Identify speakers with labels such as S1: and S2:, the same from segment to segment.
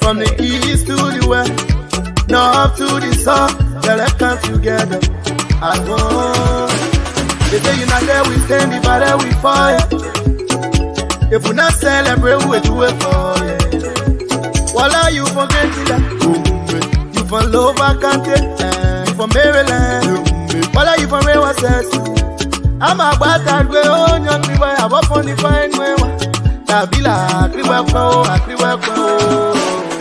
S1: From the east to the west, north to the south, yeah, let's come together as one. They say united we stand, divided we fall. If we not celebrate, we do it for you. Voila, you forget that. You from Lower County, you from Maryland. Voila, you from Rewa Sess. I'm a bad way on young people. I walk on the fine way. Tabila, Kriwako.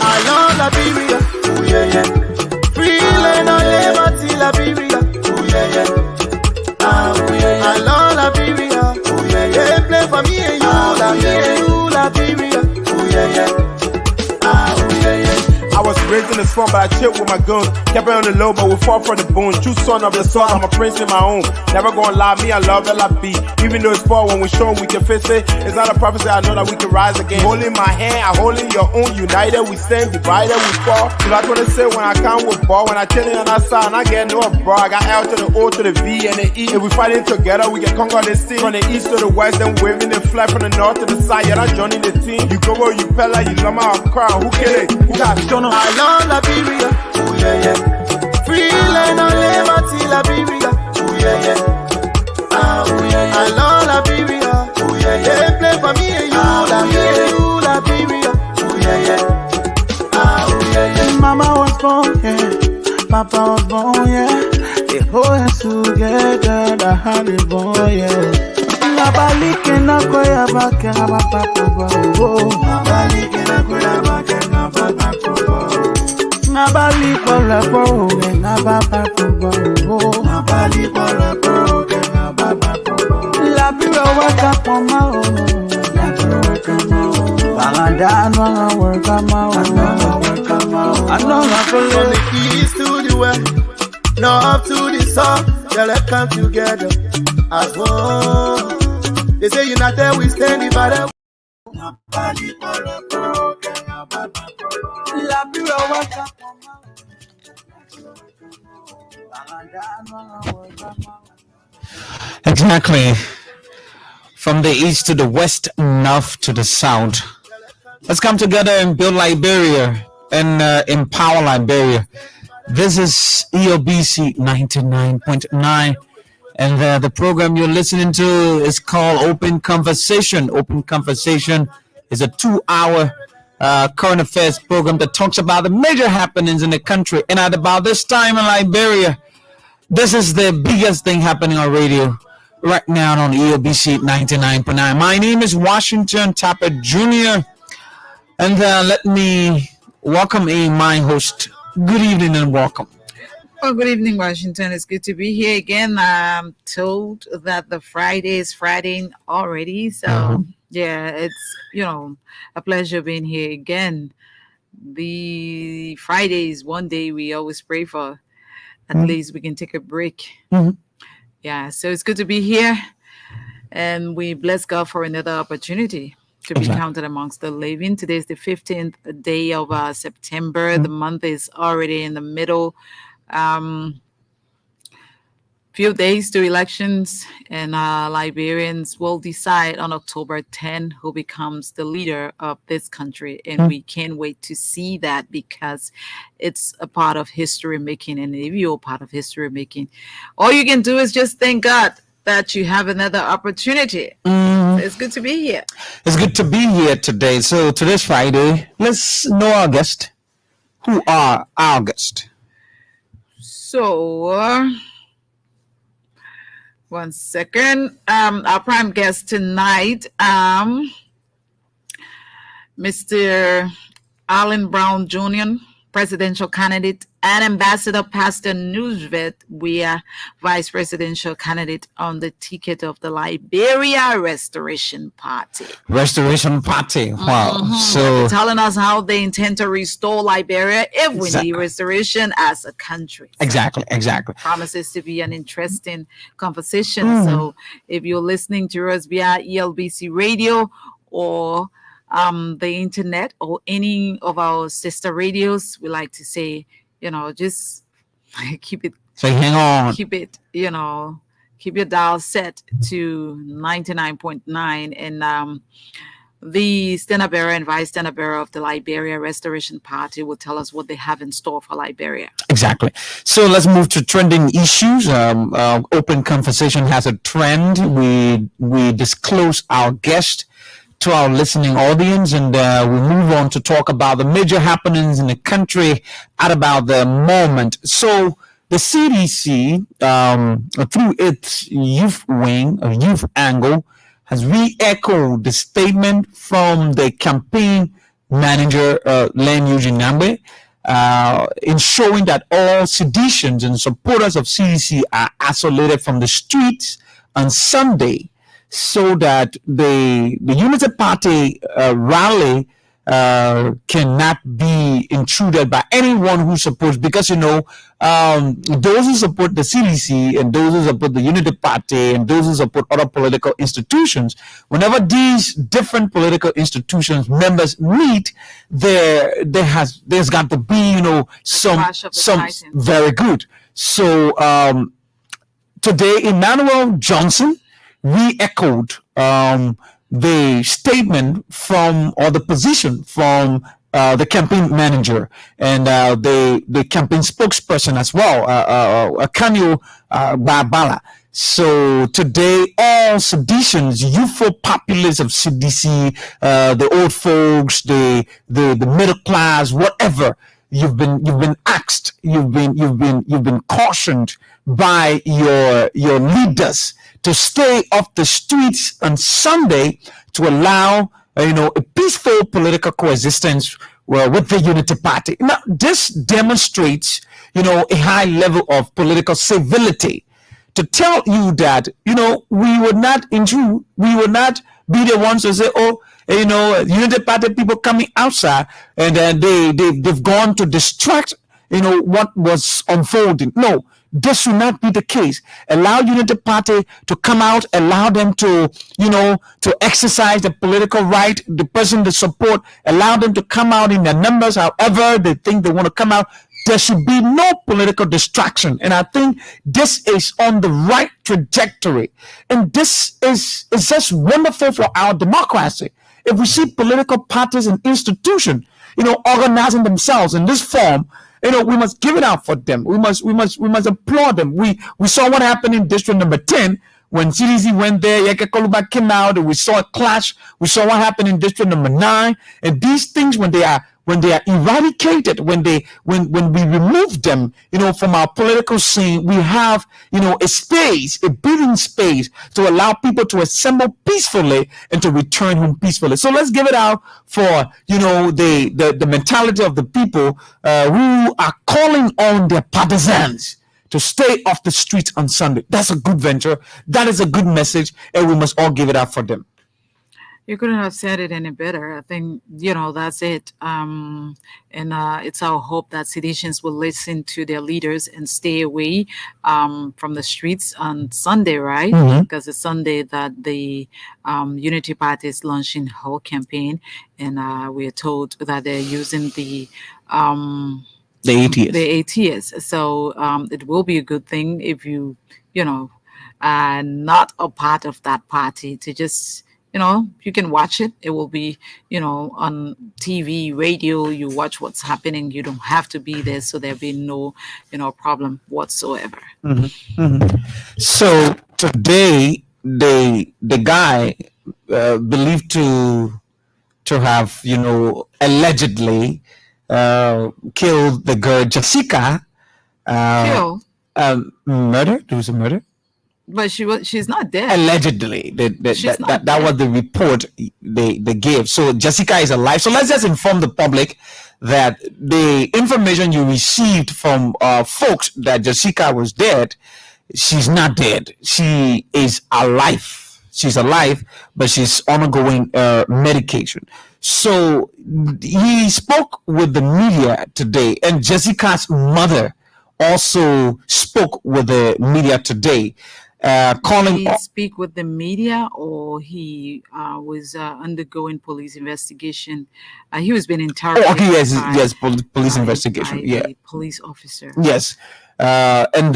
S1: I love Liberia. Oh yeah, yeah. Free land on liberty, Liberia. Oh yeah, yeah. Oh yeah, yeah. I love Liberia. Oh yeah, yeah. They play for me and you, Liberia. Oh yeah, yeah.
S2: I was raised in the swamp, but I chilled with my guns. Kept it on the low, but we fought for the bones. True son of the sun, I'm a prince in my own. Never gonna lie, me, I love LIB. Even though it's far, when we show we can face it. It's not a prophecy, I know that we can rise again. Holding my hand, I holding your own. United we stand, divided we fall. So that's what I say when I come with ball. When I chillin' on that side, and I get no bro. I got L to the O to the V and the E. If we fighting together, we can conquer the sea. From the east to the west, then waving the flag from the north to the side. You're not joining the team. You go where you pella, you love my crown. Who kill it? Who got shown up?
S1: I love Liberia, oh yeah, yeah. Free land on liberty, Liberia, oh yeah, yeah. Oh yeah, yeah. I love Liberia, oh yeah, yeah. They play for me and you, Liberia, oh yeah, yeah. Oh yeah, yeah.
S3: Mama was born, yeah. Papa was born, yeah. They hold us together, the honey boy, yeah. Nabalike na koya bake na papa bobo. Nabalike na koya bake na papa bobo. Nabali kola kowe na papa bobo. Nabali kola kowe na papa bobo. La biro waka poma o. La biro waka ma o. Bangada no worka ma o. I know na
S1: from the east to the west, north to the south, yeah, let's come together as one. They say united we stand, divided.
S4: Exactly. From the east to the west, north to the south. Let's come together and build Liberia and empower Liberia. This is ELBC 99.9. And the program you're listening to is called Open Conversation. Open Conversation is a 2-hour current affairs program that talks about the major happenings in the country. And at about this time in Liberia, this is the biggest thing happening on radio right now on ELBC 99.9. My name is Washington Tapper Jr. And let me welcome my host. Good evening and welcome.
S5: Well, good evening, Washington. It's good to be here again. I'm told that the Friday is Friday already. So, yeah, it's, a pleasure being here again. The Fridays, one day we always pray for. At least we can take a break. Yeah, so it's good to be here. And we bless God for another opportunity to be counted amongst the living. Today is the 15th day of September. The month is already in the middle. Few days to elections, and Liberians will decide on October 10 who becomes the leader of this country. And we can't wait to see that, because it's a part of history making. And if you're part of history making, all you can do is just thank God that you have another opportunity. So it's good to be here.
S4: It's good to be here today. So today's Friday. Let's know our guest. Who are our guest?
S5: So, one second. Our prime guest tonight, Mr. Allen Brown Jr., presidential candidate, and Ambassador Pastor Newsvet. We are vice presidential candidate on the ticket of the Liberia Restoration Party.
S4: Restoration Party. Wow. So
S5: telling us how they intend to restore Liberia if we need restoration as a country.
S4: Exactly.
S5: Promises to be an interesting conversation. So if you're listening to us via ELBC radio or the internet or any of our sister radios, we like to say, just keep it.
S4: So hang on.
S5: Keep it, keep your dial set to 99.9. And the standard bearer and vice standard bearer of the Liberia Restoration Party will tell us what they have in store for Liberia.
S4: Exactly. So let's move to trending issues. Open conversation has a trend. We disclose our guest to our listening audience, and we move on to talk about the major happenings in the country at about the moment. So the CDC, through its youth wing, or youth angle, has re-echoed the statement from the campaign manager, Len Eugene Nambe, in showing that all seditionists and supporters of CDC are isolated from the streets on Sunday, so that the Unity Party rally cannot be intruded by anyone who supports, because those who support the CDC and those who support the Unity Party and those who support other political institutions, whenever these different political institutions members meet, there's got to be some very good. So today, Emmanuel Johnson re-echoed the statement from, or the position from, the campaign manager and the campaign spokesperson as well, Kanyo Barbala. So today, all seditions, youthful populace of CDC, the old folks, the middle class, whatever, you've been asked, you've been cautioned by your leaders to stay off the streets on Sunday to allow a peaceful political coexistence with the Unity Party. Now, this demonstrates a high level of political civility, to tell you that we would not intrude, we would not be the ones to say, Unity Party people coming outside and then they've gone to distract what was unfolding. No, this should not be the case. Allow Unity Party to come out, allow them to to exercise the political right, the person they support, allow them to come out in their numbers however they think they want to come out. There should be no political distraction, and I think this is on the right trajectory, and this is just wonderful for our democracy. If we see political parties and institutions organizing themselves in this form, we must give it out for them. We must applaud them. We saw what happened in district number 10 when CDC went there. Yeke Koluba came out, and we saw a clash. We saw what happened in district number 9. And these things, when they are eradicated, when we remove them, from our political scene, we have, a space, a breathing space to allow people to assemble peacefully and to return home peacefully. So let's give it out for, the mentality of the people who are calling on their partisans to stay off the streets on Sunday. That's a good venture. That is a good message, and we must all give it up for them.
S5: You couldn't have said it any better. I think, that's it. And it's our hope that seditionists will listen to their leaders and stay away from the streets on Sunday, right?
S4: Mhm.
S5: Because it's Sunday that the Unity Party is launching whole campaign. And we are told that they're using the ATS. So it will be a good thing if you are not a part of that party to just you can watch it. It will be, on TV, radio, you watch what's happening. You don't have to be there. So there'll be no, problem whatsoever.
S4: So today, the guy believed to have, allegedly killed the girl Jessica.
S5: Kill.
S4: Murder? There was a murder?
S5: But she's not dead.
S4: Allegedly, that was the report they gave. So Jessica is alive. So let's just inform the public that the information you received from folks that Jessica was dead, she's not dead. She is alive. She's alive, but she's undergoing medication. So he spoke with the media today, and Jessica's mother also spoke with the media today.
S5: Did he speak with the media, or he was undergoing police investigation? He was being interrogated.
S4: Oh, okay, yes, police investigation. Yeah,
S5: police officer.
S4: Yes, and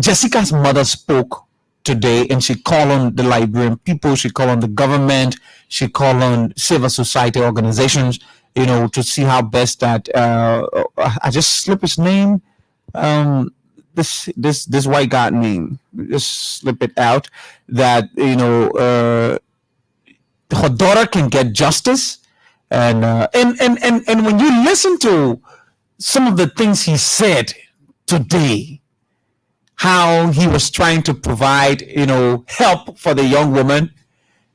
S4: Jessica's mother spoke today, and she called on the Liberian people, she called on the government, she called on civil society organizations, to see how best that I just slip his name, this white guy name, just slip it out, that her daughter can get justice, and when you listen to some of the things he said today, how he was trying to provide, help for the young woman,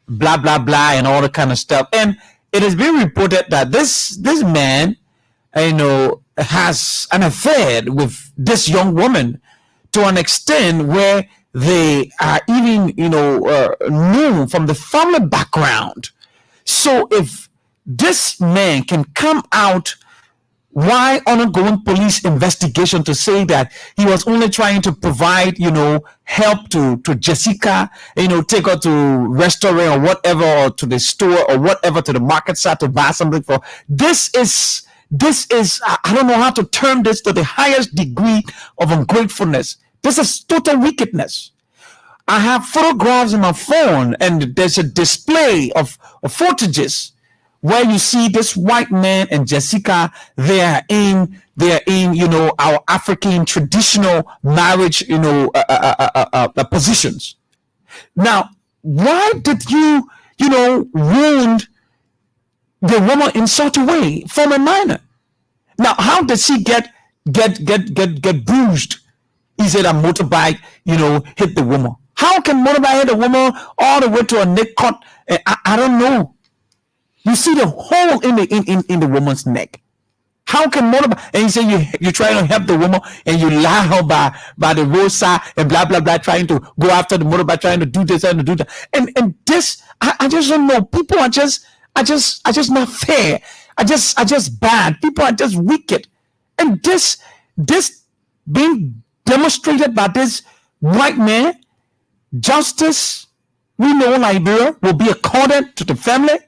S4: blah blah blah, and all the kind of stuff. And it has been reported that this man, has an affair with this young woman to an extent where they are even, known from the family background. So if this man can come out, why ongoing police investigation to say that he was only trying to provide, help to Jessica, take her to restaurant or whatever, or to the store or whatever, to the market side to buy something for. This is I don't know how to term this, to the highest degree of ungratefulness. This is total wickedness. I have photographs in my phone, and there's a display of footages where you see this white man and Jessica. They are in our African traditional marriage positions. Now, why did you wound the woman in such a way from a minor? Now, how did she get bruised? He said a motorbike hit the woman. How can motorbike hit a woman all the way to a neck cut? I don't know. You see the hole in the woman's neck. How can motorbike? And you say you try to help the woman, and you lie her by the roadside and blah blah blah, trying to go after the motorbike, trying to do this and to do that. And this, I just don't know. People are just not fair. I just bad. People are just wicked. And this being demonstrated by this white man, justice, we know Liberia will be accorded to the family.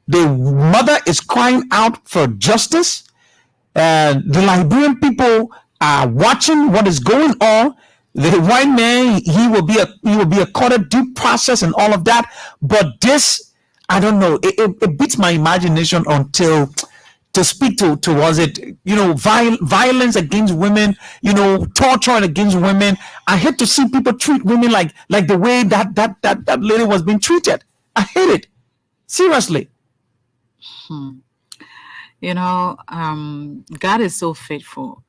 S4: The mother is crying out for justice. The Liberian people are watching what is going on. The white man, he will be accorded due process and all of that. But this, I don't know. It beats my imagination until to speak towards it. Violence against women. Torture against women. I hate to see people treat women like the way that lady was being treated. I hate it. Seriously.
S5: God is so faithful.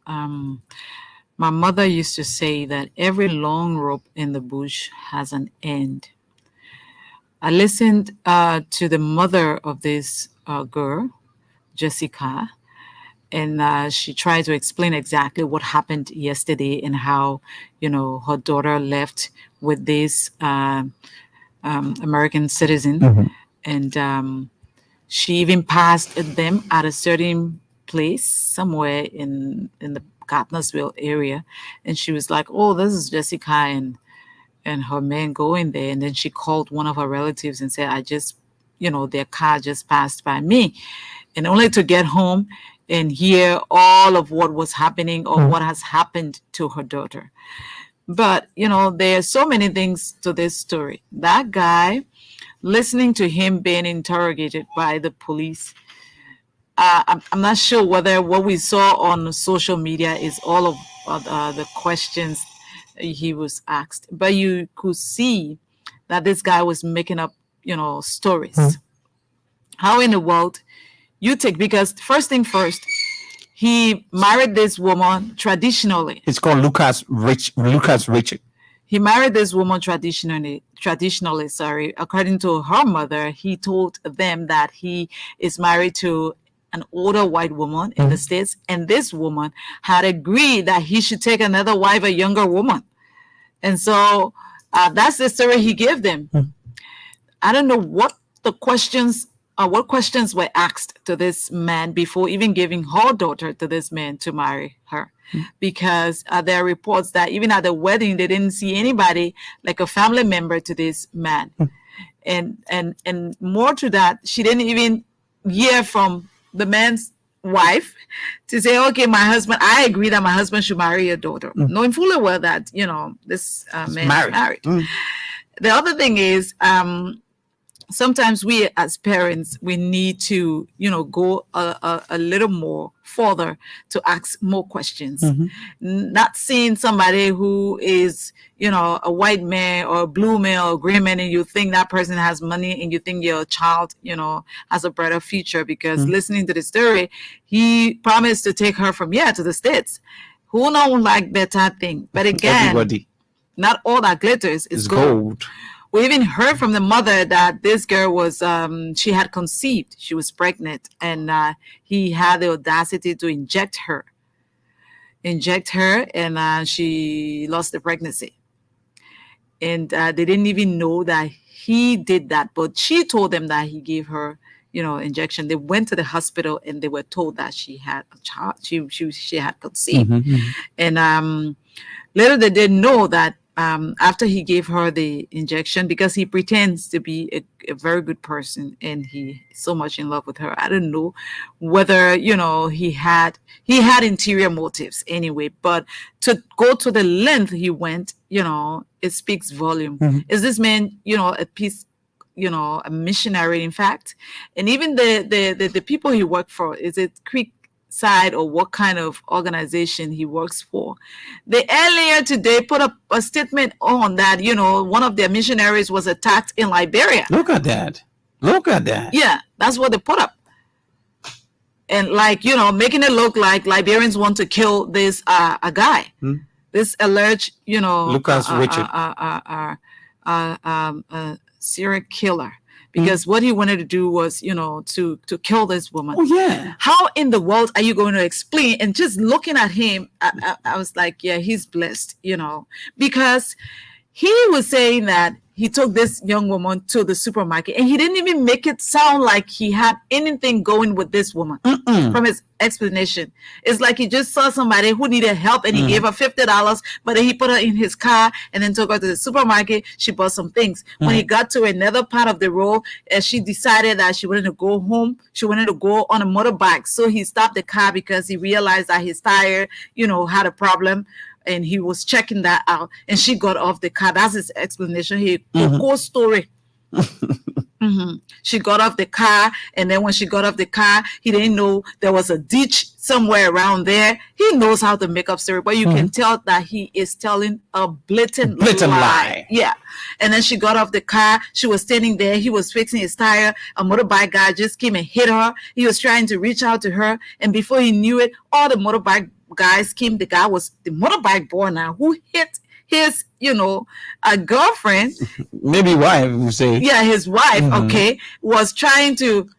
S5: My mother used to say that every long rope in the bush has an end. I listened to the mother of this girl, Jessica, and she tried to explain exactly what happened yesterday and how, her daughter left with this American citizen.
S4: Mm-hmm.
S5: And she even passed them at a certain place somewhere in the Gardnersville area. And she was like, oh, this is Jessica and her man going there. And then she called one of her relatives and said, I just, their car just passed by me. And only to get home and hear all of what was happening or what has happened to her daughter. But, there are so many things to this story. That guy, listening to him being interrogated by the police, I'm not sure whether what we saw on social media is all of the questions he was asked, but you could see that this guy was making up, stories. How in the world you take, because first thing first, he married this woman traditionally.
S4: It's called Lucas Richard.
S5: He married this woman traditionally, according to her mother. He told them that he is married to an older white woman in the States, and this woman had agreed that he should take another wife, a younger woman. And so that's the story he gave them. I don't know what questions were asked to this man before even giving her daughter to this man to marry her. Because there are reports that even at the wedding, they didn't see anybody like a family member to this man. And more to that, she didn't even hear from the man's wife to say, okay, my husband, I agree that my husband should marry your daughter, knowing fully well that, this man is married. The other thing is, sometimes we as parents, we need to, go a little more further to ask more questions. Not seeing somebody who is, a white man or a blue man or a gray man, and you think that person has money and you think your child, has a brighter future because listening to the story, he promised to take her from here to the States. Who don't like better thing? But again,
S4: everybody.
S5: Not all that glitters is gold. We even heard from the mother that this girl was, she had conceived. She was pregnant, and he had the audacity to inject her, and she lost the pregnancy. And they didn't even know that he did that, but she told them that he gave her, injection. They went to the hospital and they were told that she had a child. She had conceived, and little they didn't know that. After he gave her the injection, because he pretends to be a very good person and he's so much in love with her. I don't know whether, he had interior motives anyway, but to go to the length he went, it speaks volume. Is this man, a piece, a missionary, in fact? And even the people he worked for, is it Creek side or what kind of organization he works for? They earlier today put up a statement on that, one of their missionaries was attacked in Liberia.
S4: Look at that.
S5: Yeah, that's what they put up. And making it look like Liberians want to kill this a guy. This alleged,
S4: Lucas Richard.
S5: Serial killer. Because what he wanted to do was, to kill this woman.
S4: Oh, yeah.
S5: How in the world are you going to explain? And just looking at him, I was like, yeah, he's blessed, because he was saying that he took this young woman to the supermarket and he didn't even make it sound like he had anything going with this woman. From his explanation. It's like he just saw somebody who needed help and he gave her $50, but then he put her in his car and then took her to the supermarket. She bought some things. When he got to another part of the road, she decided that she wanted to go home. She wanted to go on a motorbike. So he stopped the car because he realized that his tire, had a problem. And he was checking that out, and she got off the car. That's his explanation. He whole story. She got off the car, and then when she got off the car, he didn't know there was a ditch somewhere around there. He knows how to make up story, but you can tell that he is telling a blatant lie. Yeah. And then she got off the car. She was standing there. He was fixing his tire. A motorbike guy just came and hit her. He was trying to reach out to her, and before he knew it, all the motorbike guys came. The guy was the motorbike boy now who hit his, a girlfriend.
S4: Maybe wife, we say.
S5: Yeah, his wife, was trying to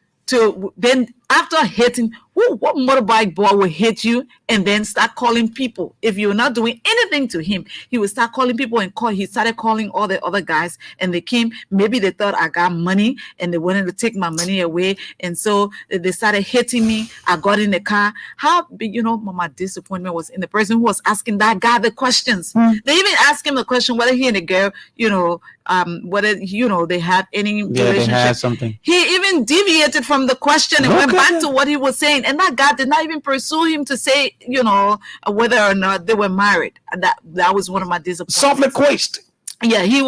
S5: then after hitting, what motorbike boy will hit you and then start calling people? If you're not doing anything to him, he would start calling people and he started calling all the other guys, and they came. Maybe they thought I got money and they wanted to take my money away. And so they started hitting me. I got in the car. How big, my disappointment was in the person who was asking that guy the questions. They even asked him the question whether he and the girl, whether, they had any relationship.
S4: They had something.
S5: He even deviated from the question and went back to what he was saying. And that guy did not even pursue him to say, whether or not they were married. And that was one of my disappointments.
S4: Softly quest.
S5: Yeah, he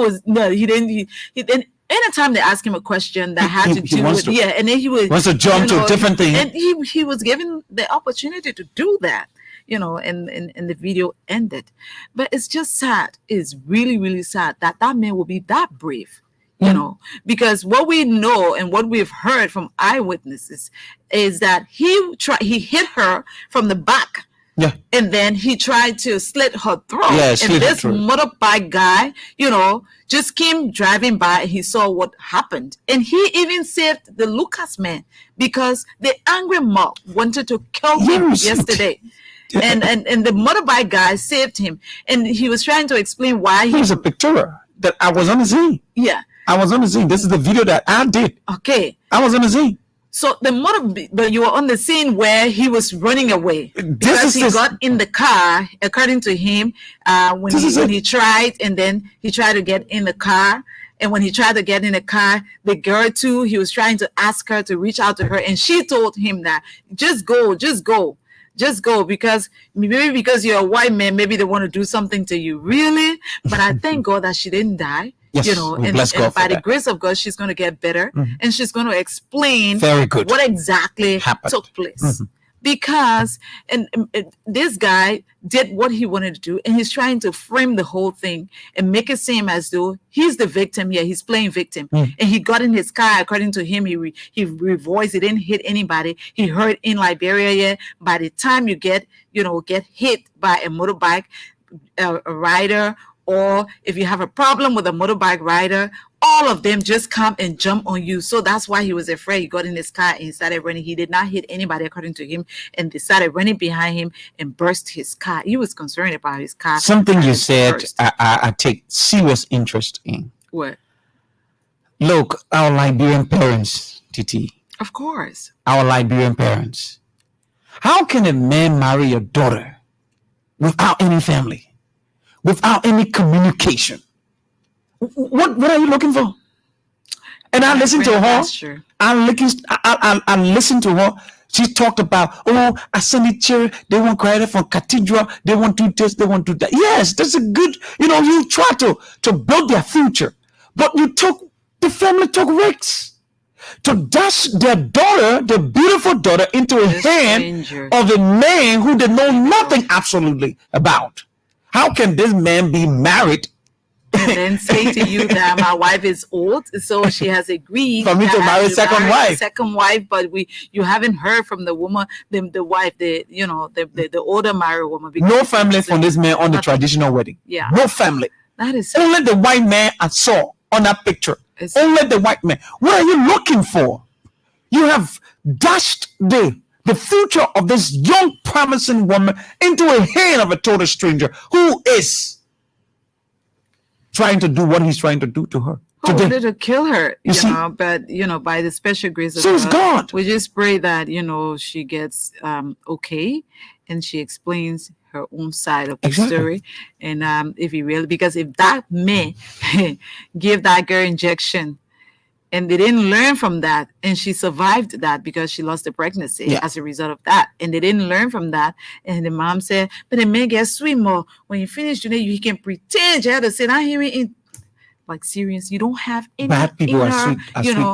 S5: didn't. Anytime they ask him a question that had to do with, and then he
S4: wants to jump to different things.
S5: And he was given the opportunity to do that. And the video ended. But it's just sad. It's really, really sad that man will be that brave, because what we know and what we've heard from eyewitnesses is that he hit her from the back.
S4: Yeah.
S5: And then he tried to slit her throat.
S4: Yeah,
S5: and this motorbike guy, just came driving by and he saw what happened. And he even saved the Lucas man because the angry mob wanted to kill him yesterday. And the motorbike guy saved him. And he was trying to explain why
S4: he was a picture that I was on the scene.
S5: Yeah.
S4: I was on the scene. This is the video that I did.
S5: Okay.
S4: I was on the scene.
S5: So but you were on the scene where he was running away because he got in the car, according to him, when he tried, and then he tried to get in the car, And when he tried to get in the car, the girl too, he was trying to ask her to reach out to her, and she told him that just go, because maybe because you're a white man, maybe they want to do something to you. Really? But I thank God that she didn't die.
S4: Yes,
S5: you know, and by the grace of God, she's going to get better, and she's going to explain what exactly took place. Because this guy did what he wanted to do, and he's trying to frame the whole thing and make it seem as though he's the victim here. He's playing victim, and he got in his car. According to him, he revoiced. He didn't hit anybody. He heard in Liberia. Yeah, by the time you get hit by a motorbike rider, or if you have a problem with a motorbike rider, all of them just come and jump on you. So that's why he was afraid. He got in his car and he started running. He did not hit anybody, according to him, and they started running behind him and burst his car. He was concerned about his car.
S4: Something you said, I take serious interest in.
S5: What?
S4: Look, our Liberian parents, Titi.
S5: Of course.
S4: Our Liberian parents. How can a man marry your daughter without any family? Without any communication? What are you looking for? And I listened to her. I listened to her. She talked about, I send it here. They want credit from cathedral. They want to do this. They want to do that. Yes, that's a good, you try to build their future. But the family took risks to dash their daughter, the beautiful daughter, into a hand of a man who they know nothing absolutely about. How can this man be married
S5: and then say to you that my wife is old, so she has agreed
S4: for me to marry
S5: second wife, but you haven't heard from the woman, the wife, the older married woman.
S4: No family from this man on the traditional wedding.
S5: Yeah,
S4: no family.
S5: That is
S4: only the white man I saw on that picture. Only the white man. What are you looking for? You have dashed the future of this young, promising woman into a hand of a total stranger who is trying to do what he's trying to do to her.
S5: Who wanted to kill her, but by the special grace of God, we just pray that she gets okay, and she explains her own side of the story. And if that man give that girl injection, and they didn't learn from that, and she survived that because she lost the pregnancy as a result of that. And they didn't learn from that. And the mom said, but the man gets sweet more. When you finish, you can pretend you had to sit down here in. Like, serious, you don't have any
S4: bad people are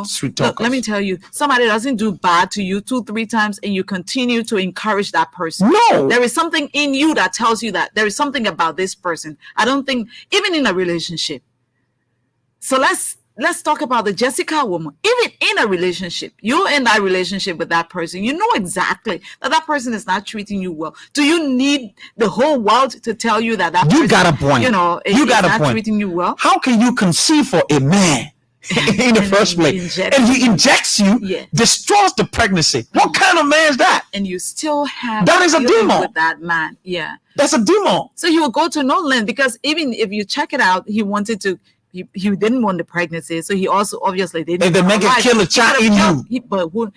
S4: sweet talkers.
S5: Look, let me tell you, somebody doesn't do bad to you 2-3 times and you continue to encourage that person.
S4: No,
S5: there is something in you that tells you that there is something about this person. I don't think, even in a relationship. So let's talk about the Jessica woman. Even in a relationship, you're in that relationship with that person. You know exactly that person is not treating you well. Do you need the whole world to tell you that person,
S4: got a point.
S5: You got a point. Treating you well?
S4: How can you conceive for a man in the first place, and he injects you, destroys the pregnancy? What kind of man is that?
S5: And you still have
S4: that is a demon
S5: with that man. Yeah,
S4: that's a demon.
S5: So he will go to no length, because even if you check it out, he wanted to. He didn't want the pregnancy, so he also obviously didn't.
S4: If they make it kill a child in you,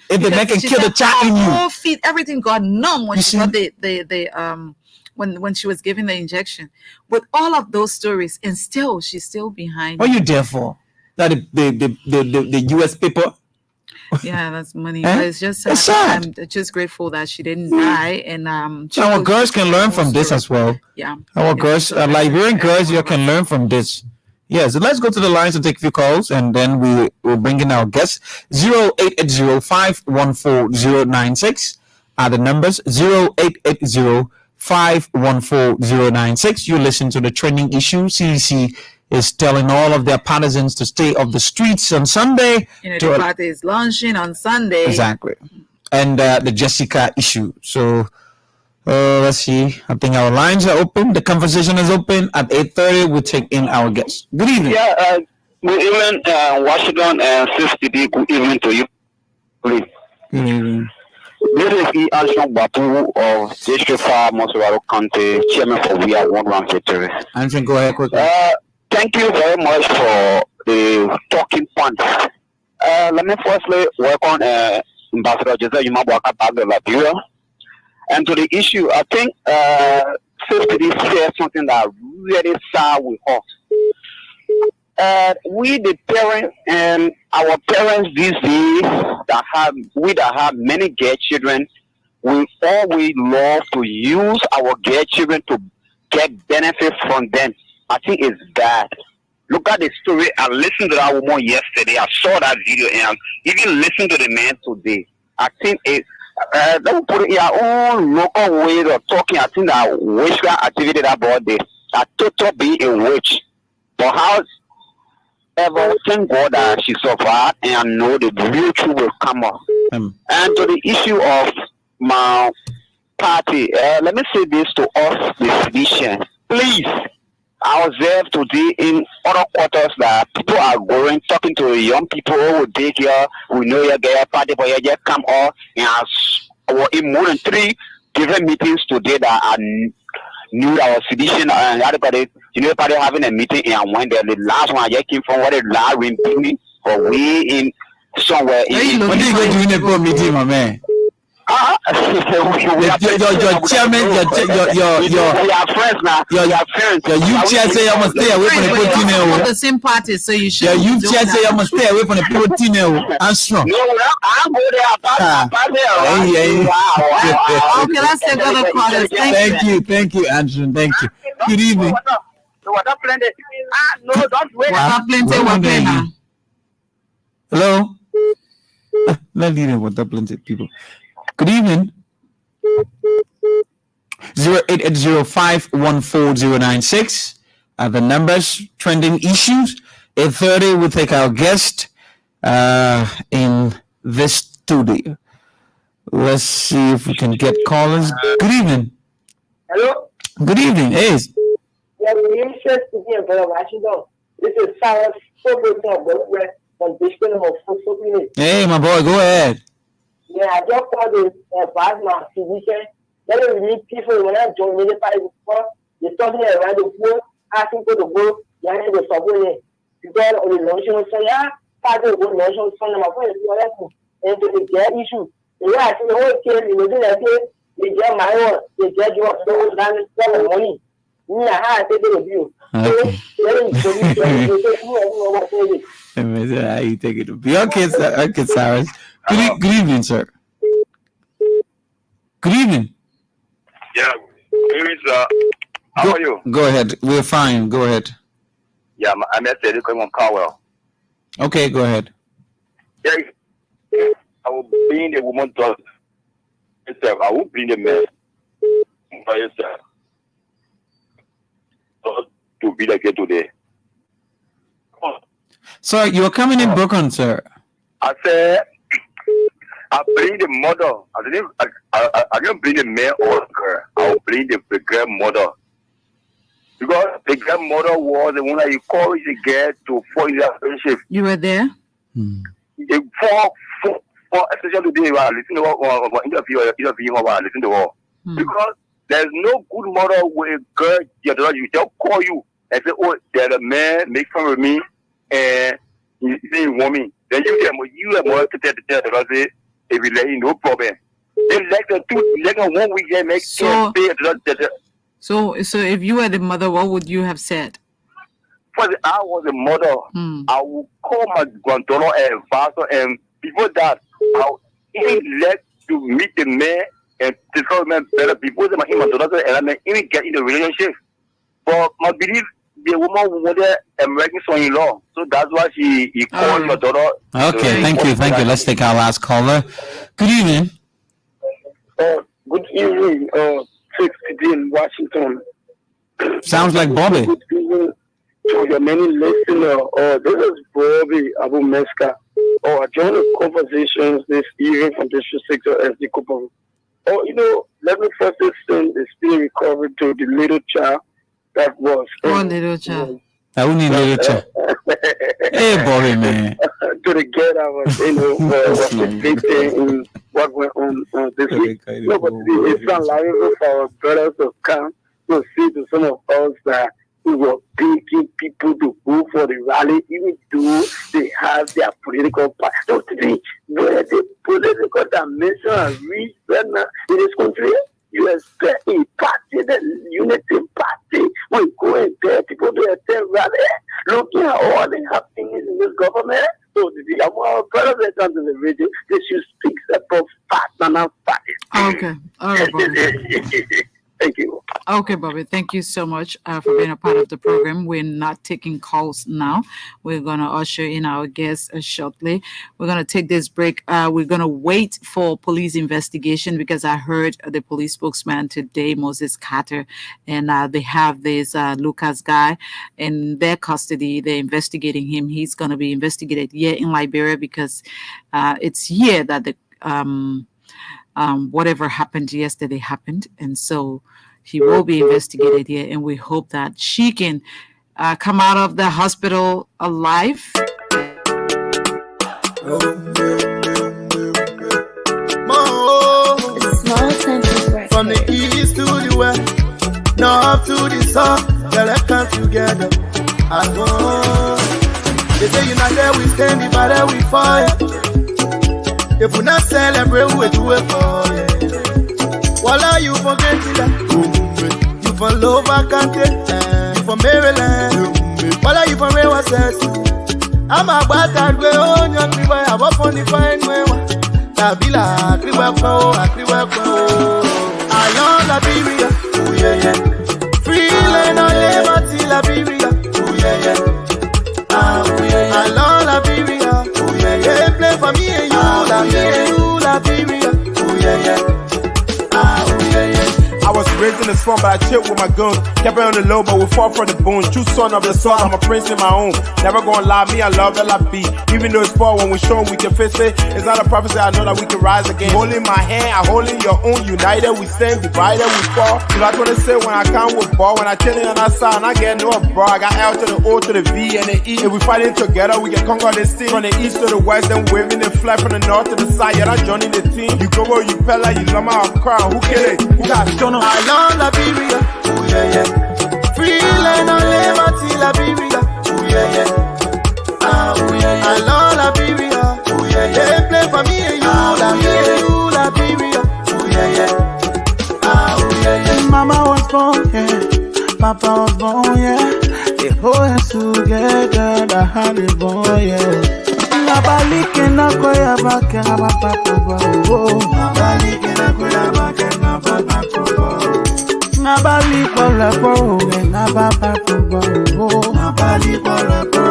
S4: if they make it kill a child in you,
S5: whole feet, everything got numb when she got when she was giving the injection. With all of those stories, and she's still behind.
S4: What are you there for? That the U.S. people.
S5: Yeah, that's money. But it's just sad. I'm just grateful that she didn't die, and
S4: our girls can learn from this as well.
S5: Yeah,
S4: our girls, Liberian girls, you can learn from this. Yes, let's go to the lines and take a few calls, and then we will bring in our guests. 0880-514-096 are the numbers. 0880-514-096. You listen to the trending issue. CDC is telling all of their partisans to stay off the streets on Sunday.
S5: The party is launching on Sunday.
S4: Exactly. And the Jessica issue. So let's see. I think our lines are open. The conversation is open. At 8:30, we'll take in our guests. Good evening.
S6: Yeah, good evening, Washington, and 60D. Good evening to you. Good
S4: evening.
S6: This is E. Alshon Bapu of District 5, Monterey County, Chairman for We Are One Round Victory.
S4: Alshon, go ahead quickly.
S6: Thank you very much for the talking points. Let me firstly welcome Ambassador Jose Yumabwaka back to Liberia. And to the issue, I think 50D said something that really sad with us. We the parents and our parents these days that have many gay children, we always love to use our gay children to get benefit from them. I think it's bad. Look at the story. I listened to that woman yesterday. I saw that video and even listened to the man today. I think it. Let me put it in our own local way of talking. I think that witchcraft activity that about this, that total being a witch. But however, thank God that she survived, and I know the real truth will come up. And to the issue of my party, let me say this to us, the citizens. Please, I observe today in other quarters that people are going, talking to young people who will take here, we know you get a party, but you just come up, and I was in more than 3 different meetings today that I knew our sedition and everybody, everybody having a meeting, and when the last one I just came from what the last meeting, or we in somewhere in.
S4: When did you go to the meeting, my man? Your chairman, your
S6: friends now. Your friends.
S4: Your youth chair say you must stay away from the protein.
S5: The same party, so you should.
S4: Your youth chair say you must stay away from the protein. Answer.
S6: No, I'm going there.
S5: Okay, let's take other callers.
S4: Thank you, Andrew. Thank you. Good evening.
S6: No, don't wait.
S4: Hello. Let's leave water plenty people. Good evening. 0880514096 are the numbers. Trending issues. 8:30 we'll take our guest in this studio. Let's see if we can get callers. Good evening.
S7: Hello.
S4: Good evening. Hey.
S7: Yeah, we're interested in Washington. This is Sarah from
S4: Hey, my boy, go ahead.
S7: Yeah, I just called the plasma physician. Then we meet people when I join the party before. They're talking around the pool, asking for the vote, and the subway. Because of the notion, so yeah, part of the notion, son of my friend, and to the care issue. Yeah, I think the whole case, you know, they get my own, they get your money. I take the review.
S4: Okay. You take it. Okay, Cyrus. Good evening, sir. Good evening.
S8: Yeah, how are you?
S4: Go ahead. We're fine. Go ahead.
S8: Yeah, I'm at the from Cowell.
S4: Okay, go ahead.
S8: Yeah, I will bring the woman to yourself. I will bring the man by yourself. To be like it today.
S4: Sir, you are coming in broken, sir.
S8: I said, I bring the mother. I didn't bring the man or girl. I will bring the grandmother. Because the grandmother was the one that encouraged the girl to fall in their friendship.
S5: You were there?
S8: For especially today, I listen to what interview listen to all. Because there's no good mother with a girl, you just call you and say, oh, there's a man, make fun of me, and you say you want me. Then you are more to tell because if you let you, no problem. Then like the 1 week, they make
S5: so if you were the mother, what would you have said?
S8: For I was a mother, I would call my granddaughter and pastor, and before that, I would even let to meet the man and discover man better before my daughter and I may even get in the relationship. But I believe the woman wanted American son-in-law, so that's why he called my daughter.
S4: Okay, thank you. Let's take our last caller. Good evening.
S7: Good evening, 6th in Washington.
S4: Sounds like Bobby.
S7: Good evening to your many listeners. This is Bobby Abu Meska. I joined the conversations this evening from District 6 of SD Cooper. Let me first send the spirit recovery to the little child that was.
S5: Little child.
S4: I wouldn't need little child. Hey, Bobby, man.
S7: To the girl that was, in what went on this week. No, but it's unlikely for our brothers to come to see to some of us that we were begging people to go for the rally, even though they have their political party. So today, where the political dimension has reached right now in this country, you expect a party, the unity party, we go and tell people to attend rally, looking at all
S8: man. So the more president on the radio, they should speak about fat and not fat.
S5: Okay. All right, Bobby.
S8: Thank you.
S5: Okay, Bobby. Thank you so much for being a part of the program. We're not taking calls now. We're going to usher in our guests shortly. We're going to take this break. We're going to wait for police investigation because I heard the police spokesman today, Moses Carter, and they have this Lucas guy in their custody. They're investigating him. He's going to be investigated here in Liberia because it's here that the whatever happened yesterday happened, and so he will be investigated here, and we hope that she can come out of the hospital alive.
S1: From the east to the west, north to the south, they let's come together as one. They say you're not there, we stand, the battle we fight. If we not celebrate, we do it for you. Voila, you forget that. You from Lova Country, you from Maryland. Voila, you from Rewa Says. I'm a bad way on your river. I walk on the fine way. Tabila, Kriwako. I love Liberia. Oh, yeah. Free land on liberty, Liberia. Oh, yeah. I love Liberia. Oh, yeah. Play for me and you, Liberia. Oh, yeah.
S2: I was raised in the slum, but I chilled with my guns. Kept it on the low, but we fought for the bones. True son of the soil, I'm a prince in my own. Never gonna lie, me, I love LIB. Even though it's far, when we show we can face it. It's not a prophecy, I know that we can rise again. Holding my hand, I holding your own. United, we stand, divided, we fall. So that's what they say when I come with ball. When I chill on that side, and I get no bro. I got L to the O to the V and the E. If we fighting together, we can conquer this team. From the east to the west, then waving the flag from the north to the side. Yeah, that's joining the team. You go where you pella, you love my crown. Who kill it? Who got done?
S1: I love Liberia, oh yeah. Free land on liberty, Liberia, oh yeah. I love Liberia, oh yeah. They play for me and you, Liberia, oh yeah.
S3: Mama was born, yeah. Papa was born, yeah. They hold us together, the honey boy, yeah. Nabalike na koya bake na papa bo. Nabalike na koya bake na papa bo. Nabali pole po na papa bo. Nabali pole po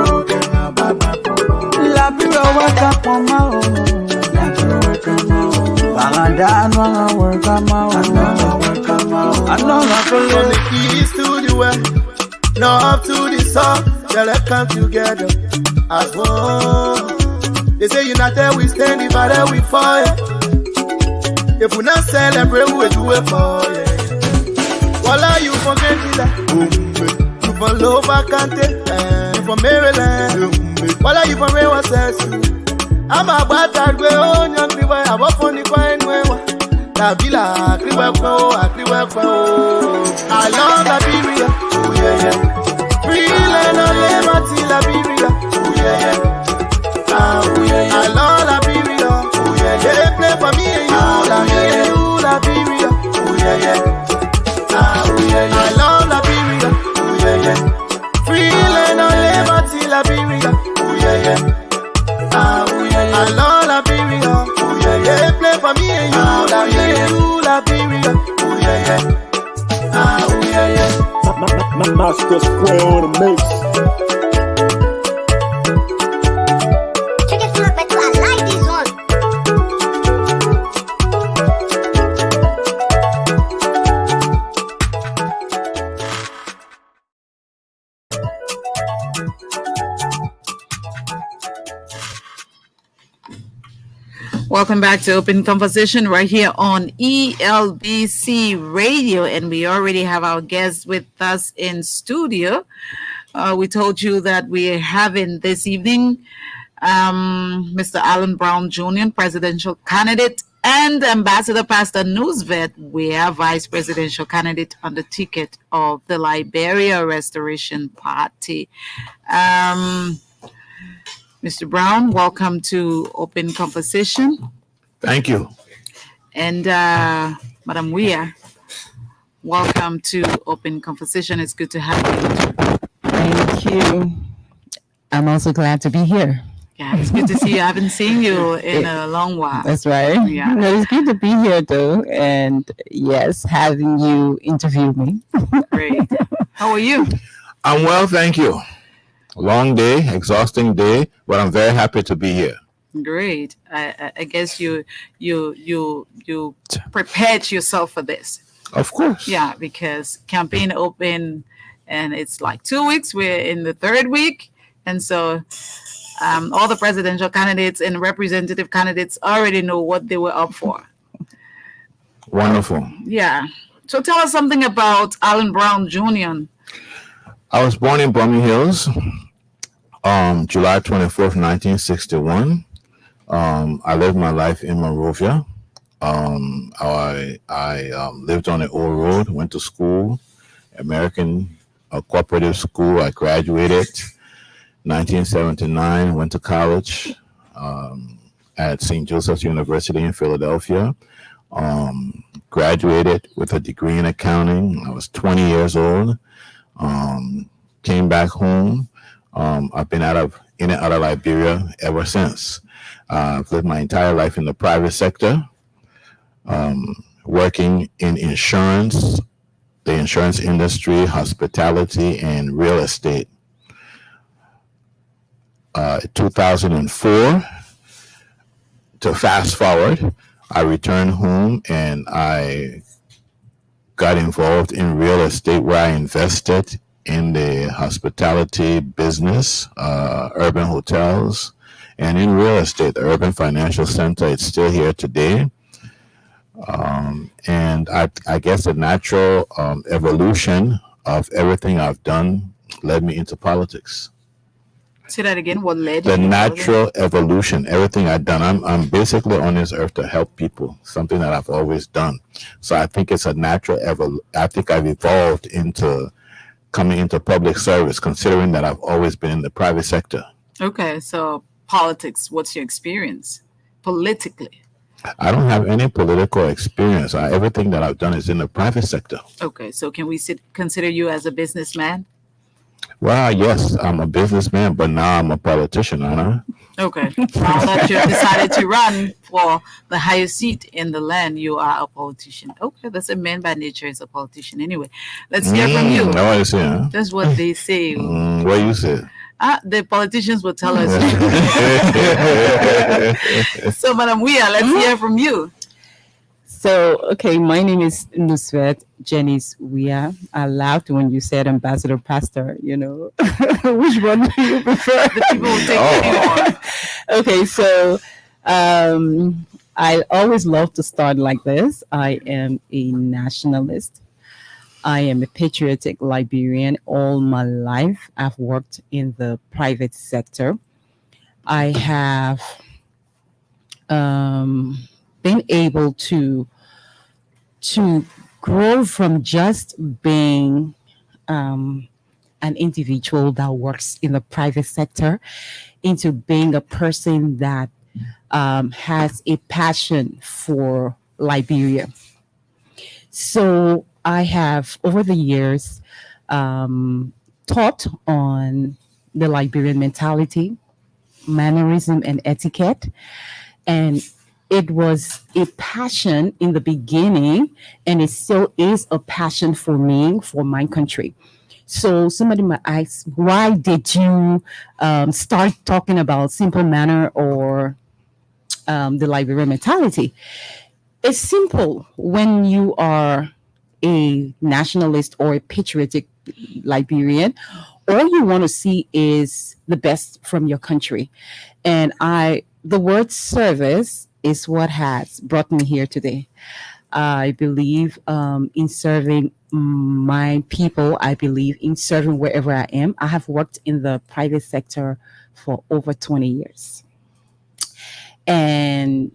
S3: na papa bo. La biro waka poma o. La biro waka ma o. Balanda no waka ma o. No waka ma o. I know na
S1: from the east to the west, north to the south, they let's come together as one. They say united we stand, divided we fight. If we not celebrate, we do it for you. Voila, you forget that. You from Lova Country, you from Maryland. Voila, you from Rewa Says. I'm a bad way on your river. I walk on the fine way. Tabila, Kriwako. I love Liberia. Oh, yeah. Free land on liberty, Liberia. Oh, yeah. I love Liberia, oh yeah. They play for me and you, Liberia, oh yeah. I love Liberia, oh yeah. Free land on liberty, Liberia, oh yeah. I love Liberia, oh yeah. They play for me and you, Liberia, oh yeah.
S2: My master square on the mix.
S5: Welcome back to Open Conversation right here on ELBC Radio, and we already have our guests with us in studio. We told you that we are having this evening Mr. Alan Brown Jr., presidential candidate, and Ambassador Pastor Newsvet, we are vice presidential candidate on the ticket of the Liberia Restoration Party. Mr. Brown, welcome to Open Conversation.
S9: Thank you.
S5: And Madam Weir, welcome to Open Conversation. It's good to have you.
S10: Thank you. I'm also glad to be here.
S5: Yeah, it's good to see you. I haven't seen you in a long while.
S9: That's right.
S5: Yeah.
S9: Well, it's good to be here, though. And yes, having you interview me.
S5: Great. How are you?
S10: I'm well, thank you. Long day, exhausting day, but I'm very happy to be here.
S5: Great. I guess you prepared yourself for this.
S10: Of course.
S5: Yeah, because campaign open, and it's like 2 weeks. We're in the third week, and so all the presidential candidates and representative candidates already know what they were up for.
S10: Wonderful.
S5: Yeah. So tell us something about Allen Brown Jr.
S10: I was born in Brummie Hills, July 24th, 1961. I lived my life in Monrovia. I lived on the old road, went to school, American cooperative school. I graduated 1979, went to college at St. Joseph's University in Philadelphia. Graduated with a degree in accounting. I was 20 years old. Came back home. I've been in and out of Liberia ever since. I've lived my entire life in the private sector, working in insurance, the insurance industry, hospitality, and real estate. 2004, to fast forward, I returned home and I got involved in real estate, where I invested in the hospitality business, urban hotels, and in real estate, the Urban Financial Center. It's still here today. And I guess the natural evolution of everything I've done led me into politics.
S5: Say that again. What led
S10: The
S5: you?
S10: natural evolution, everything I've done. I'm basically on this earth to help people, something that I've always done. So I think it's a natural I think I've evolved into coming into public service, considering that I've always been in the private sector.
S5: Okay, so politics. What's your experience politically?
S10: I don't have any political experience. Everything that I've done is in the private sector.
S5: Okay, so can we consider you as a businessman?
S10: Well, yes, I'm a businessman, but now I'm a politician, aren't I?
S5: Okay, now that you've decided to run for the highest seat in the land, you are a politician. Okay, that's a man by nature is a politician. Anyway, let's hear from you.
S10: What you say, huh?
S5: That's what they say.
S10: What you say?
S5: The politicians will tell us. So, Madam Wia, let's hear from you.
S9: So, okay, my name is Nusret Janice Wia. I laughed when you said ambassador pastor, Which one do you prefer?
S5: The people will take anyone.
S9: Okay, so I always love to start like this. I am a nationalist. I am a patriotic Liberian. All my life, I've worked in the private sector. I have been able to grow from just being an individual that works in the private sector into being a person that has a passion for Liberia. So I have, over the years, taught on the Liberian mentality, mannerism, and etiquette. And it was a passion in the beginning, and it still is a passion for me, for my country. So somebody might ask, why did you start talking about simple manner or the Liberian mentality? It's simple. When you are a nationalist or a patriotic Liberian, all you want to see is the best from your country. And the word service is what has brought me here today. I believe in serving my people. I believe in serving wherever I am. I have worked in the private sector for over 20 years. And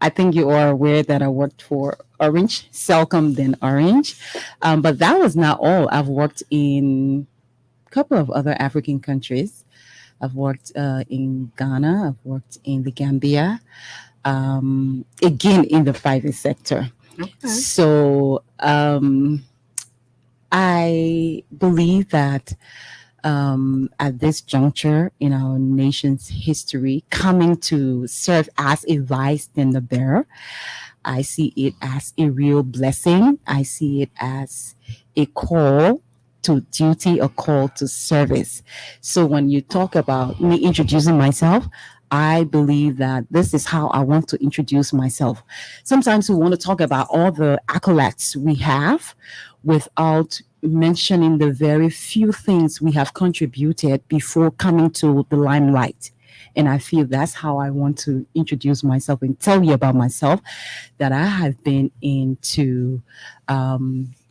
S9: I think you are aware that I worked for Orange, Selcom, then Orange. But that was not all. I've worked in a couple of other African countries. I've worked in Ghana. I've worked in the Gambia. Again, in the private sector.
S5: Okay.
S9: So I believe that at this juncture in our nation's history, coming to serve as a vice standard bearer. I see it as a real blessing. I see it as a call to duty, a call to service. So when you talk about me introducing myself, I believe that this is how I want to introduce myself. Sometimes we want to talk about all the accolades we have without mentioning the very few things we have contributed before coming to the limelight. And I feel that's how I want to introduce myself and tell you about myself, that I have been into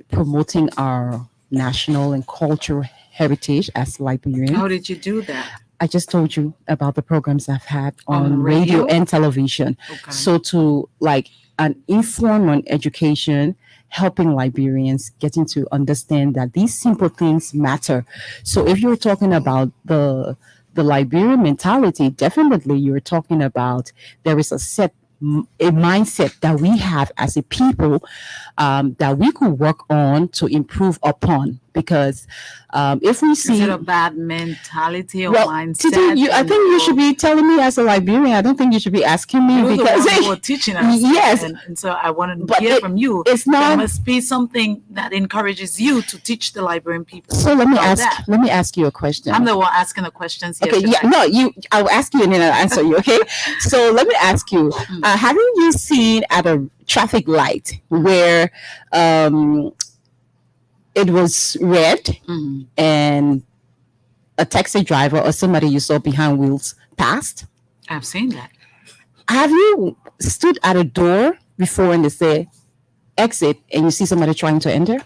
S9: promoting our national and cultural heritage as Liberian.
S5: How did you do that?
S9: I just told you about the programs I've had on
S5: On
S9: radio
S5: radio?
S9: and television.
S5: Okay.
S9: So to like an inform on education, helping Liberians getting to understand that these simple things matter. So if you're talking about the Liberian mentality, definitely you're talking about there is a mindset that we have as a people that we could work on to improve upon. Because if we
S5: Is
S9: see
S5: it a bad mentality or
S9: well,
S5: mindset?
S9: Titi, I think you should be telling me as a Liberian. I don't think you should be asking me
S5: You're
S9: because
S5: the one who are teaching us.
S9: Yes.
S5: And so I want to
S9: But
S5: hear from you.
S9: it's
S5: There
S9: not.
S5: must be something that encourages you to teach the Liberian people.
S9: So let me
S5: about
S9: ask.
S5: that.
S9: Let me ask you a question.
S5: I'm the one asking the questions here.
S9: Okay, yeah,
S5: tonight.
S9: no, you. I'll ask you and then I'll answer you. Okay, so let me ask you: haven't you seen at a traffic light where it was red
S5: Mhm.
S9: and a taxi driver or somebody you saw behind wheels passed?
S5: I've seen that.
S9: Have you stood at a door before and they say exit and you see somebody trying to enter?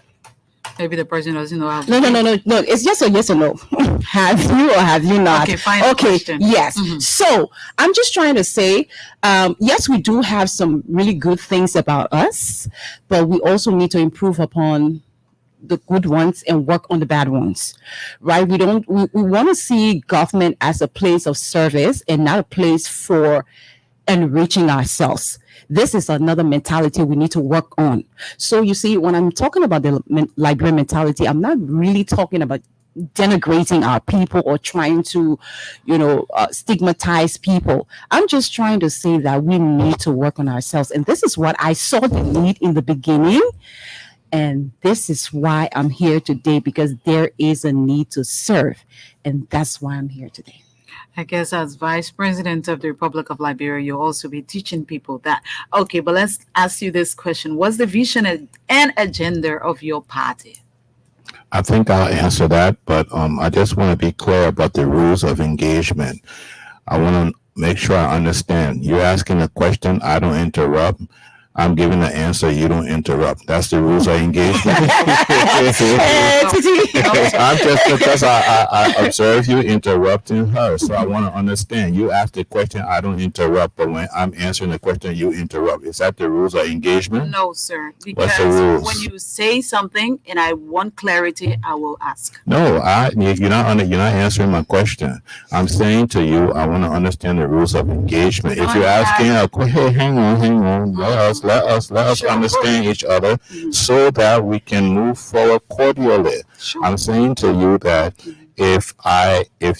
S5: Maybe the person doesn't know how to.
S9: No. It's just a yes or no. Have you or have you not?
S5: Okay, fine. Question.
S9: Yes.
S5: Mhm.
S9: So I'm just trying to say, yes, we do have some really good things about us, but we also need to improve upon the good ones and work on the bad ones, right? We want to see government as a place of service and not a place for enriching ourselves. This is another mentality we need to work on. So you see, when I'm talking about the Liberian mentality, I'm not really talking about denigrating our people or trying to, stigmatize people. I'm just trying to say that we need to work on ourselves. And this is what I saw the need in the beginning. And this is why I'm here today, because there is a need to serve. And that's why I'm here today.
S5: I guess as Vice President of the Republic of Liberia, you'll also be teaching people that. Okay, but let's ask you this question. What's the vision and agenda of your party?
S10: I think I'll answer that, but I just want to be clear about the rules of engagement. I want to make sure I understand. You're asking a question, I don't interrupt. I'm giving the answer, you don't interrupt. That's the rules of engagement. I'm just because I observe you interrupting her. So I want to understand. You ask the question, I don't interrupt, but when I'm answering the question, you interrupt. Is that the rules of engagement?
S5: No, sir.
S10: What's the
S5: Because
S10: rules?
S5: when you say something and I want clarity, I will ask.
S10: No, you're not answering my question. I'm saying to you, I want to understand the rules of engagement. If you're asking a question, hey, hang on, let us
S5: Sure.
S10: understand each other so that we can move forward cordially.
S5: Sure.
S10: I'm saying to you that if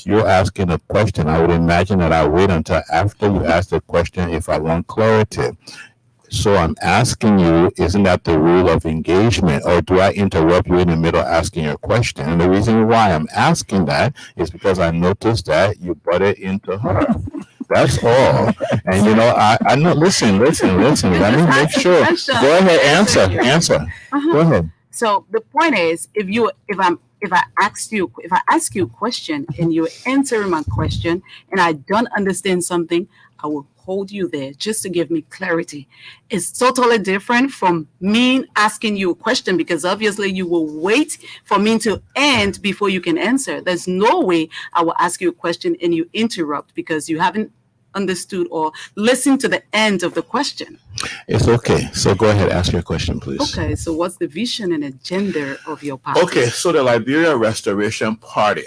S10: you're asking a question, I would imagine that I wait until after you ask the question if I want clarity. So I'm asking you, isn't that the rule of engagement, or do I interrupt you in the middle asking your question? And the reason why I'm asking that is because I noticed that you butted into her. That's all. And I know. Listen. Let me make sure. Go ahead, answer. Go ahead.
S5: So the point is, if I ask you a question and you're answering my question and I don't understand something, I will hold you there just to give me clarity. It's totally different from me asking you a question, because obviously you will wait for me to end before you can answer. There's no way I will ask you a question and you interrupt because you haven't understood or listened to the end of the question.
S10: It's okay. So go ahead, ask your question, please.
S5: Okay, so what's the vision and agenda of your party?
S10: Okay, so the Liberia Restoration Party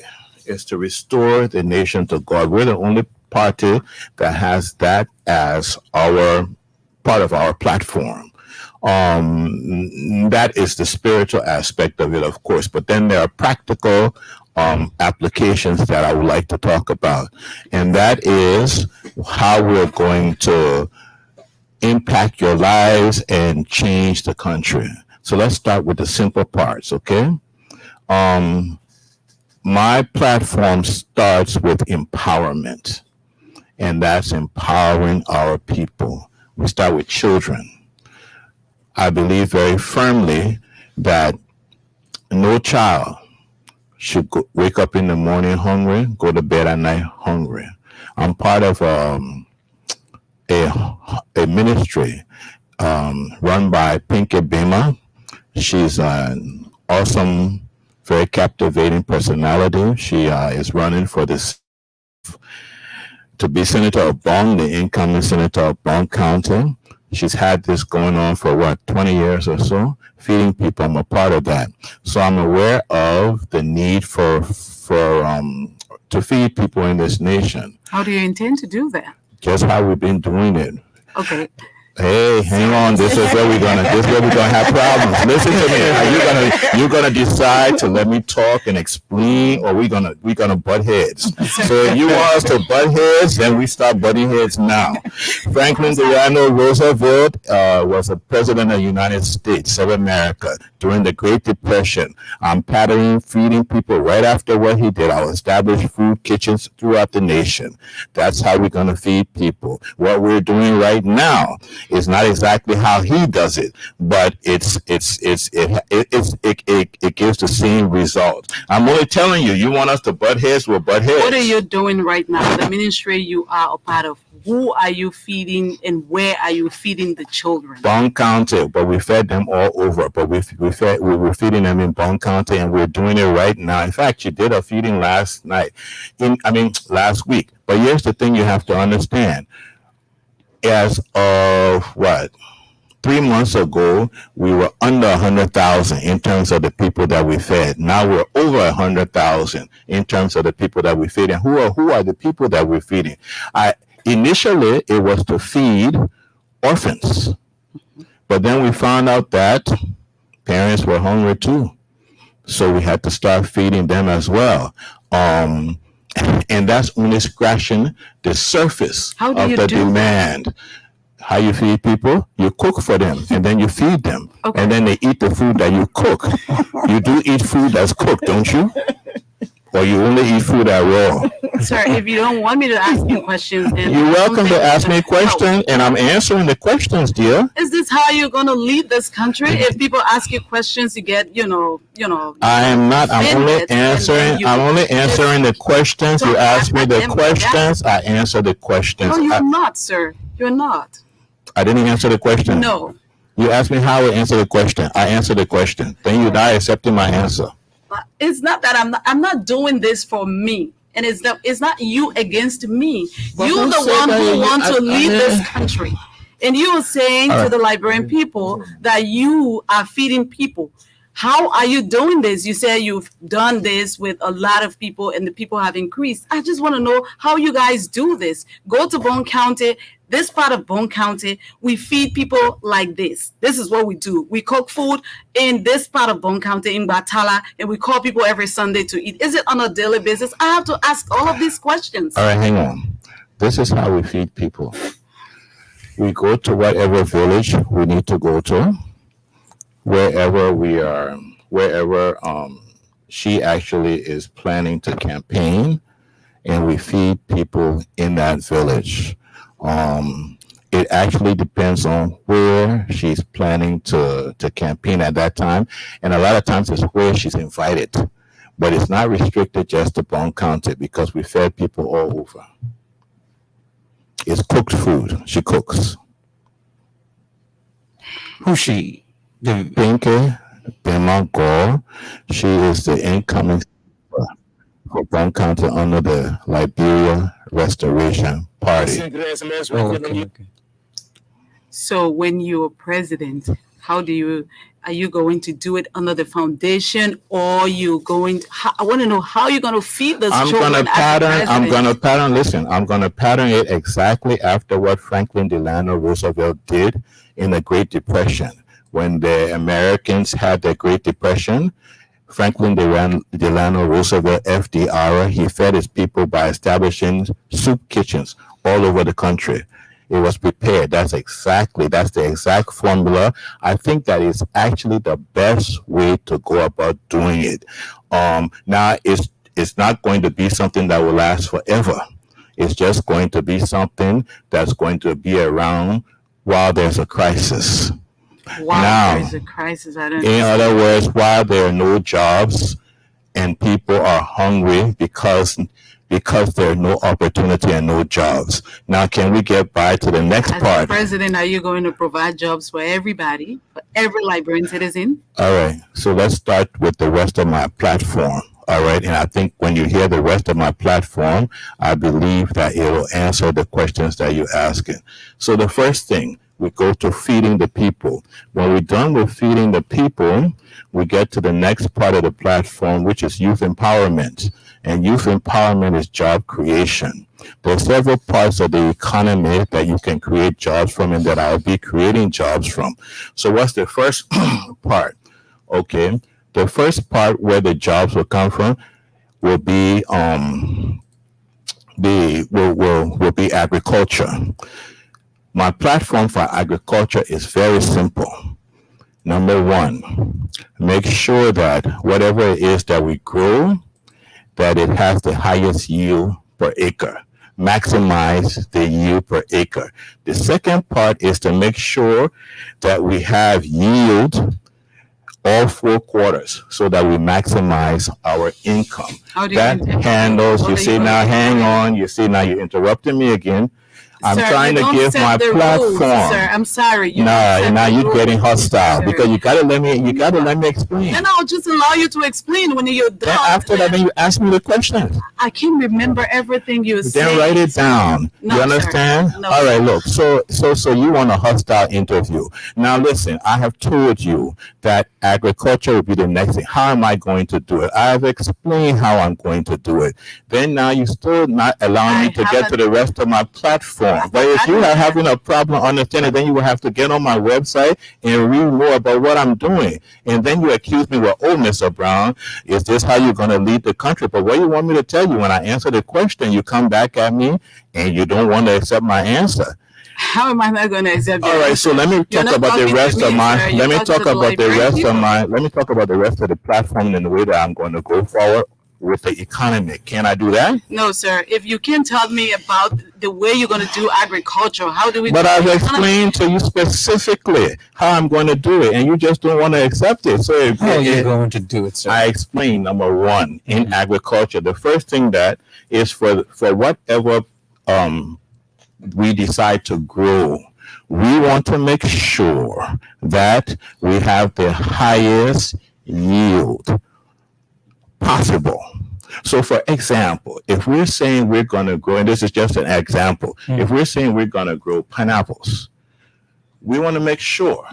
S10: is to restore the nation to God. We're the only party that has that as our part of our platform. That is the spiritual aspect of it, of course, but then there are practical applications that I would like to talk about, and that is how we're going to impact your lives and change the country. So let's start with the simple parts, okay? My platform starts with empowerment, and that's empowering our people. We start with children. I believe very firmly that no child should wake up in the morning hungry, go to bed at night hungry. I'm part of a ministry run by Pinky Bima. She's an awesome, very captivating personality. She is running for this to be Senator of Bong, the incoming Senator of Bong County. She's had this going on for 20 years or so, feeding people. I'm a part of that. So I'm aware of the need for to feed people in this nation.
S5: How do you intend to do that?
S10: Just how we've been doing it.
S5: Okay.
S10: Hey, hang on. This is where we're gonna have problems. Listen to me. Are you gonna decide to let me talk and explain, or we gonna butt heads? So if you want us to butt heads, then we start butting heads now. Franklin Delano Roosevelt was the president of the United States of America during the Great Depression. I'm feeding people right after what he did. I'll establish food kitchens throughout the nation. That's how we're gonna feed people. What we're doing right now is not exactly how he does it, but it gives the same result. I'm only telling you, you want us to butt heads, we'll butt heads.
S11: What are you doing right now? The ministry you are a part of, who are you feeding and where are you feeding the children?
S10: Bong County, but we fed them all over. But we were feeding them in Bong County, and we're doing it right now. In fact, you did a feeding last week. But here's the thing you have to understand. As of 3 months ago, we were under 100,000 in terms of the people that we fed. Now we're over 100,000 in terms of the people that we feed. And who are the people that we're feeding? Initially, it was to feed orphans, but then we found out that parents were hungry too, so we had to start feeding them as well. And that's only scratching the surface of the demand. That? How you feed people? You cook for them, and then you feed them, and then they eat the food that you cook. You do eat food that's cooked, don't you? Or you only eat food that raw?
S11: Sir, if you don't want me to ask you questions, then
S10: you're welcome to ask me questions, and I'm answering the questions, dear.
S11: Is this how you're going to lead this country? If people ask you questions, you get,
S10: I am not. I'm only answering the questions. You ask me the questions, I answer the questions.
S11: No, you're not, sir. You're not.
S10: I didn't answer the question.
S11: No.
S10: You asked me how I answer the question. I answer the question. Then you die accepting my answer.
S11: It's not that I'm not doing this for me. And it's not you against me. But you're the one who wants to lead this country. And you're saying to the Liberian people that you are feeding people. How are you doing this? You say you've done this with a lot of people and the people have increased. I just want to know how you guys do this. Go to Bone County. This part of Bone County, we feed people like this. This is what we do. We cook food in this part of Bone County, in Batala, and we call people every Sunday to eat. Is it on a daily basis? I have to ask all of these questions.
S10: All right, hang on. This is how we feed people. We go to whatever village we need to go to, wherever she actually is planning to campaign, and we feed people in that village. It actually depends on where she's planning to campaign at that time. And a lot of times it's where she's invited. But it's not restricted just to Bone County because we fed people all over. It's cooked food. She cooks.
S4: Who's she?
S10: Pinky Bemango. She is the incoming for Bone County under the Liberia Restoration Party.
S4: Okay.
S11: So when you're president, are you going to do it under the foundation, or you going to, I want to know how you're going to feed this children.
S10: I'm going to pattern it exactly after what Franklin Delano Roosevelt did in the Great Depression. When the Americans had the Great Depression, Franklin Delano Roosevelt, FDR, he fed his people by establishing soup kitchens all over the country. It was prepared. That's the exact formula. I think that is actually the best way to go about doing it. Now it's not going to be something that will last forever. It's just going to be something that's going to be around while there's a crisis.
S5: Wow, there's a crisis. I don't
S10: In other words, while there are no jobs and people are hungry because there are no opportunity and no jobs. Now, can we get by to the next
S5: As
S10: part?
S5: president, are you going to provide jobs for everybody, for every Liberian citizen?
S10: All right. So let's start with the rest of my platform. All right. And I think when you hear the rest of my platform, I believe that it will answer the questions that you're asking. So the first thing, we go to feeding the people. When we're done with feeding the people, we get to the next part of the platform, which is youth empowerment. And youth empowerment is job creation. There are several parts of the economy that you can create jobs from and that I'll be creating jobs from. So what's the first part? Okay. The first part where the jobs will come from will be will be agriculture. My platform for agriculture is very simple. Number one, make sure that whatever it is that we grow, that it has the highest yield per acre. Maximize the yield per acre. The second part is to make sure that we have yield all 4 quarters so that we maximize our income. That handles, you see now, hang on, you see now you're interrupting me again. I'm trying to give my platform.
S11: Sir, I'm sorry.
S10: Now you're getting hostile because you gotta let me explain.
S11: Then I'll just allow you to explain when you're done.
S10: Then after that, then you ask me the question.
S11: I can remember everything you said.
S10: Then write it down.
S11: No,
S10: you understand?
S11: No,
S10: all right, look. So you want a hostile interview. Now listen, I have told you that agriculture will be the next thing. How am I going to do it? I have explained how I'm going to do it. Then now you're still not allowing me to get to the rest of my platform. But if you are having a problem understanding, then you will have to get on my website and read more about what I'm doing. And then you accuse me, well, oh, Mr. Brown, is this how you're going to lead the country? But what you want me to tell you, when I answer the question, you come back at me and you don't want to accept my answer.
S11: How am I not going to accept
S10: All right, so let me talk about the rest of my, let me talk about the rest of the platform and the way that I'm going to go forward with the economy. Can I do that?
S11: No, sir. If you can tell me about the way you're going to do agriculture, how do we
S10: But
S11: do
S10: I've
S11: it?
S10: explained to you specifically how I'm going to do it, and you just don't want to accept it. So
S4: How are you going to do it, sir?
S10: I explained, number one, in agriculture, the first thing that is for whatever we decide to grow, we want to make sure that we have the highest yield possible. So for example, if we're saying we're going to grow, and this is just an example, if we're saying we're going to grow pineapples, we want to make sure.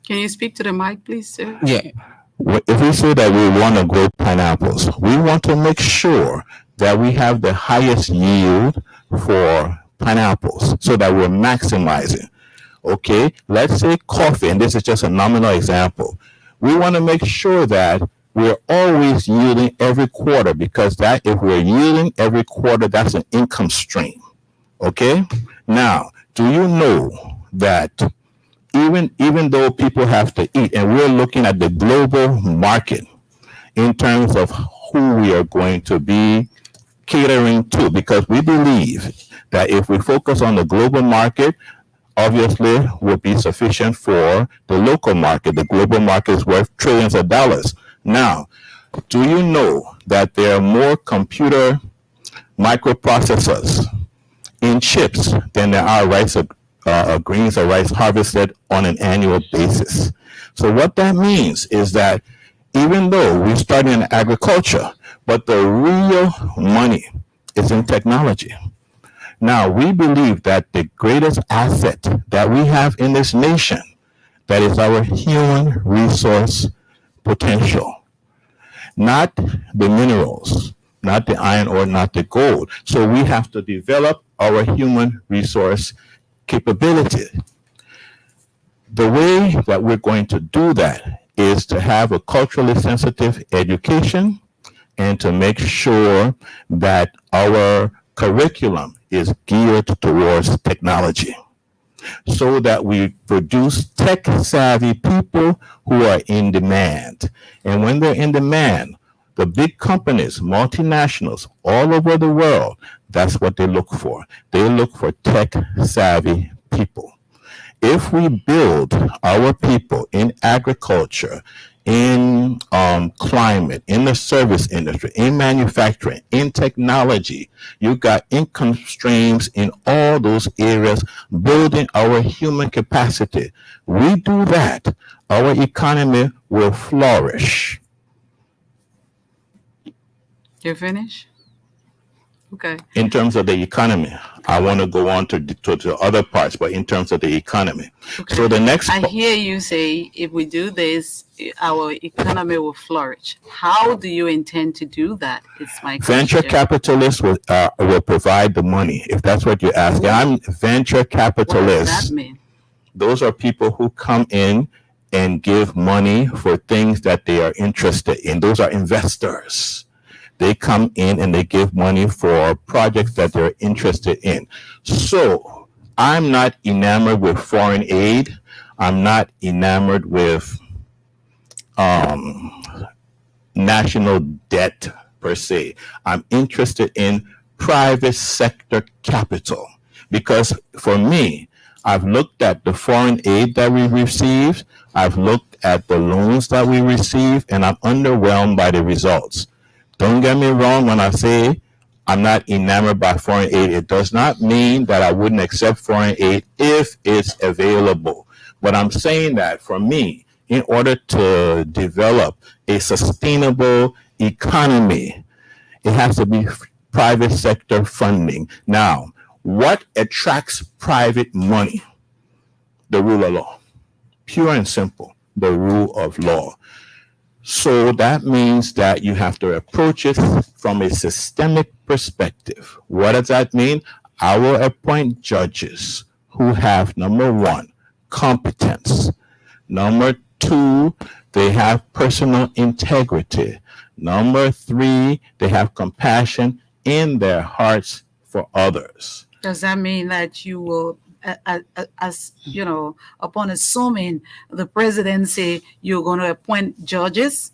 S11: Can you speak to the mic, please, sir?
S4: Yeah.
S10: If we say that we want to grow pineapples, we want to make sure that we have the highest yield for pineapples so that we're maximizing. Okay, let's say coffee, and this is just a nominal example. We want to make sure that we're always yielding every quarter, because that if we're yielding every quarter, that's an income stream. Okay, now do you know that even though people have to eat, and we're looking at the global market in terms of who we are going to be catering to, because we believe that if we focus on the global market, obviously will be sufficient for the local market. The global market is worth trillions of dollars. Now, do you know that there are more computer microprocessors in chips than there are grains of rice harvested on an annual basis? So what that means is that even though we start in agriculture, but the real money is in technology. Now, we believe that the greatest asset that we have in this nation, that is our human resource potential, not the minerals, not the iron ore, not the gold. So we have to develop our human resource capability. The way that we're going to do that is to have a culturally sensitive education and to make sure that our curriculum is geared towards technology so that we produce tech savvy people who are in demand. And when they're in demand, the big companies, multinationals all over the world, that's what they look for. They look for tech savvy people. If we build our people in agriculture, in climate, in the service industry, in manufacturing, in technology, you got income streams in all those areas, building our human capacity. We do that, our economy will flourish.
S5: You finish? Okay.
S10: In terms of the economy, I want to go on to the other parts, but in terms of the economy.
S5: Okay.
S10: So the next
S5: I hear you say if we do this, our economy will flourish. How do you intend to do that? It's my
S10: venture
S5: question.
S10: capitalists will provide the money, if that's what you're asking. I'm venture
S5: What does
S10: capitalists.
S5: that mean?
S10: Those are people who come in and give money for things that they are interested in. Those are investors. They come in and they give money for projects that they're interested in. So I'm not enamored with foreign aid. I'm not enamored with national debt per se. I'm interested in private sector capital because for me, I've looked at the foreign aid that we received. I've looked at the loans that we receive, and I'm underwhelmed by the results. Don't get me wrong when I say I'm not enamored by foreign aid. It does not mean that I wouldn't accept foreign aid if it's available. But I'm saying that for me, in order to develop a sustainable economy, it has to be private sector funding. Now, what attracts private money? The rule of law. Pure and simple, the rule of law. So that means that you have to approach it from a systemic perspective. What does that mean? I will appoint judges who have, number one, competence. Number two, they have personal integrity. Number three, they have compassion in their hearts for others.
S5: Does that mean that you will, as you know, upon assuming the presidency, you're going to appoint judges?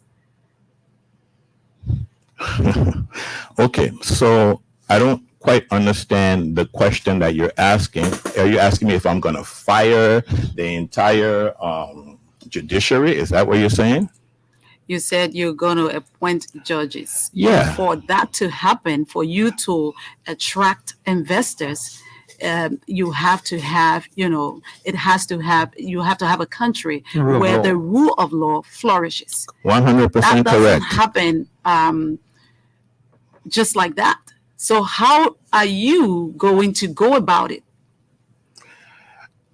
S10: Okay, so I don't quite understand the question that you're asking. Are you asking me if I'm going to fire the entire judiciary? Is that what you're saying?
S5: You said you're going to appoint judges.
S10: Yeah.
S5: For that to happen, for you to attract investors, you have to have, you have to have a country where the rule of law flourishes.
S10: 100%
S5: That doesn't
S10: correct.
S5: happen just like that. So how are you going to go about it?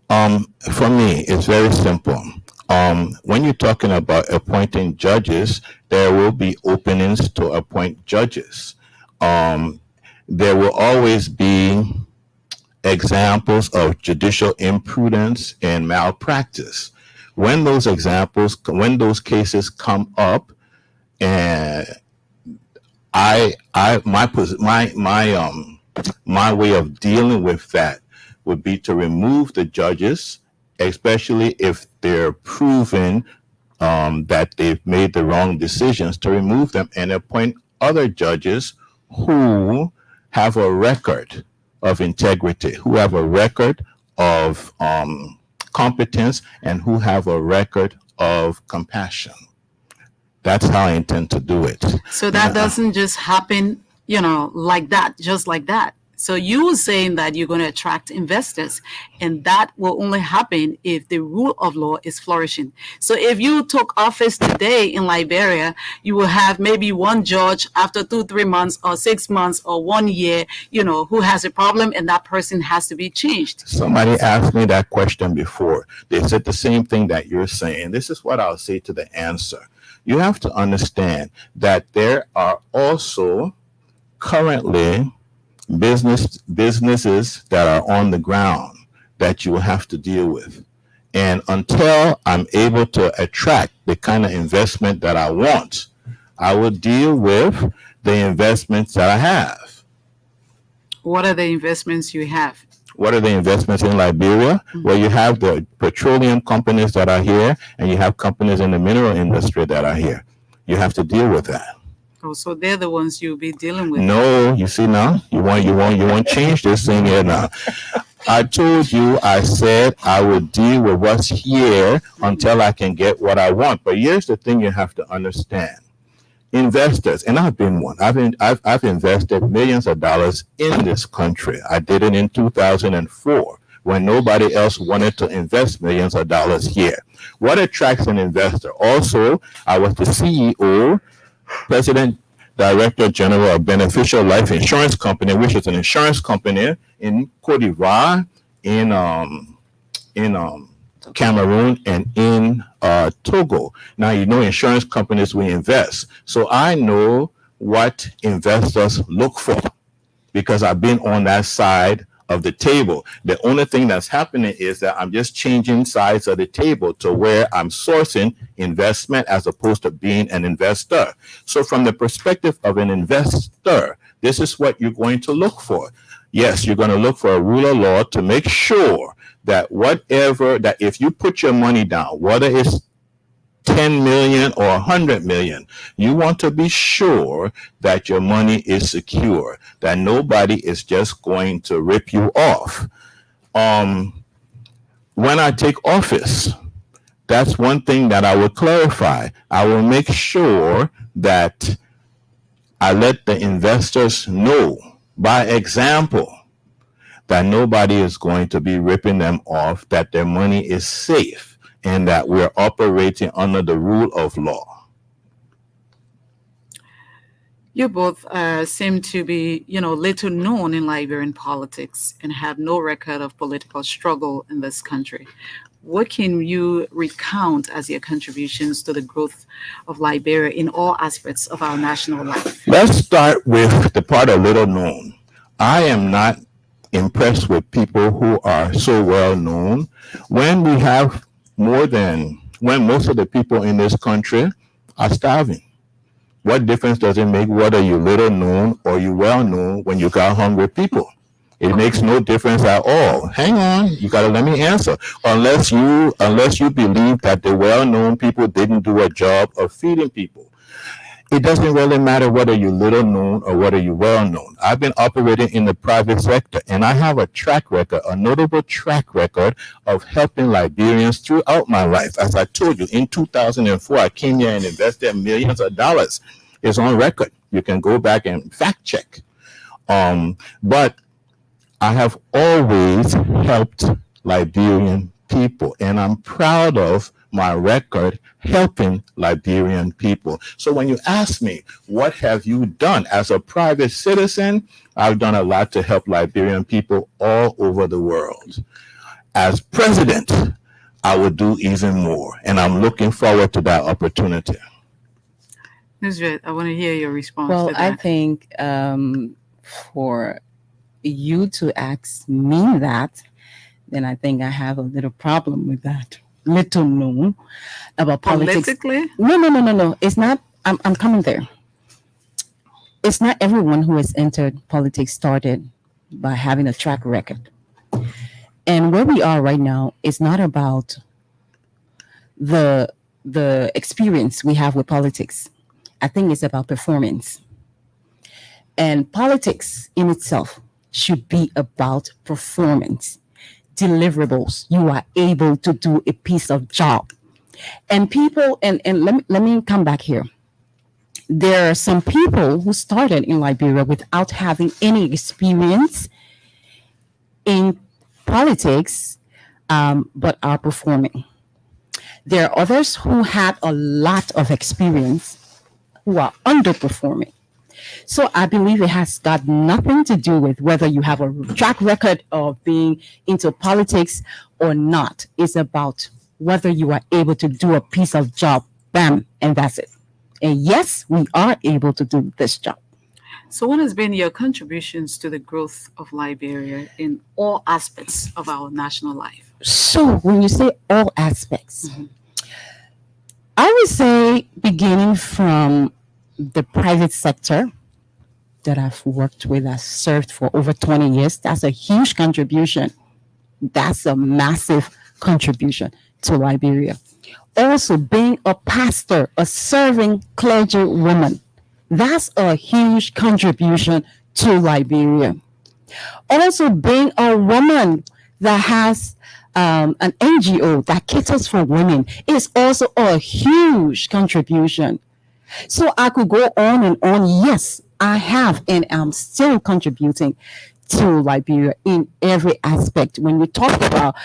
S10: For me, it's very simple. When you're talking about appointing judges, there will be openings to appoint judges. There will always be examples of judicial imprudence and malpractice. When those cases come up, and my way of dealing with that would be to remove the judges, especially if they're proven that they've made the wrong decisions, to remove them and appoint other judges who have a record of integrity, who have a record of competence, and who have a record of compassion. That's how I intend to do it.
S5: So that doesn't just happen, like that, just like that. So you were saying that you're going to attract investors, and that will only happen if the rule of law is flourishing. So if you took office today in Liberia, you will have maybe one judge after 2-3 months or 6 months or 1 year, who has a problem, and that person has to be changed.
S10: Somebody asked me that question before. They said the same thing that you're saying. This is what I'll say to the answer. You have to understand that there are also currently businesses that are on the ground that you will have to deal with. And until I'm able to attract the kind of investment that I want, I will deal with the investments that I have.
S5: What are the investments you have?
S10: What are the investments in Liberia? Well, you have the petroleum companies that are here, and you have companies in the mineral industry that are here. You have to deal with that.
S5: Oh, so they're the ones you'll be dealing with.
S10: No, you see now, you want change this thing here now. I told you, I said I would deal with what's here until I can get what I want. But here's the thing you have to understand. Investors, and I've been one. I've invested millions of dollars in this country. I did it in 2004 when nobody else wanted to invest millions of dollars here. What attracts an investor? Also, I was the CEO, President Director General of Beneficial Life Insurance Company, which is an insurance company in Cote d'Ivoire, in Cameroon, and in Togo. Now, you know, insurance companies, we invest. So I know what investors look for because I've been on that side of the table. The only thing that's happening is that I'm just changing sides of the table to where I'm sourcing investment as opposed to being an investor. So from the perspective of an investor, this is what you're going to look for. Yes, you're going to look for a rule of law to make sure that that if you put your money down, whether it's 10 million or 100 million, you want to be sure that your money is secure, that nobody is just going to rip you off. When I take office, that's one thing that I will clarify. I will make sure that I let the investors know by example that nobody is going to be ripping them off, that their money is safe, and that we're operating under the rule of law.
S5: You both seem to be, little known in Liberian politics and have no record of political struggle in this country. What can you recount as your contributions to the growth of Liberia in all aspects of our national life?
S10: Let's start with the part of little known. I am not impressed with people who are so well known. When most of the people in this country are starving, what difference does it make whether you're little known or you well known when you got hungry people? It makes no difference at all. Hang on, you gotta let me answer. Unless you believe that the well-known people didn't do a job of feeding people. It doesn't really matter whether you're little known or whether you're well known. I've been operating in the private sector, and I have a notable track record of helping Liberians throughout my life. As I told you, in 2004, I came here and invested millions of dollars. It's on record. You can go back and fact check. But I have always helped Liberian people, and I'm proud of my record helping Liberian people. So when you ask me, what have you done as a private citizen? I've done a lot to help Liberian people all over the world. As president, I will do even more, and I'm looking forward to that opportunity.
S5: Nusret, I want to hear your response
S9: Well,
S5: to that.
S9: I think for you to ask me that, then I think I have a little problem with that. Little known about politics.
S5: Politically?
S9: No. It's not. I'm coming there. It's not everyone who has entered politics started by having a track record. And where we are right now is not about the experience we have with politics. I think it's about performance. And politics in itself should be about performance, deliverables. You are able to do a piece of job. And people, and let me come back here. There are some people who started in Liberia without having any experience in politics, but are performing. There are others who had a lot of experience who are underperforming. So I believe it has got nothing to do with whether you have a track record of being into politics or not. It's about whether you are able to do a piece of job, bam, and that's it. And yes, we are able to do this job.
S5: So what has been your contributions to the growth of Liberia in all aspects of our national life?
S9: So when you say all aspects, I would say beginning from the private sector that I've worked with, I've served for over 20 years. That's a huge contribution. That's a massive contribution to Liberia. Also, being a pastor, a serving clergy woman, that's a huge contribution to Liberia. Also, being a woman that has an NGO that caters for women is also a huge contribution. So I could go on and on. Yes, I have, and I'm still contributing to Liberia in every aspect. When you talk about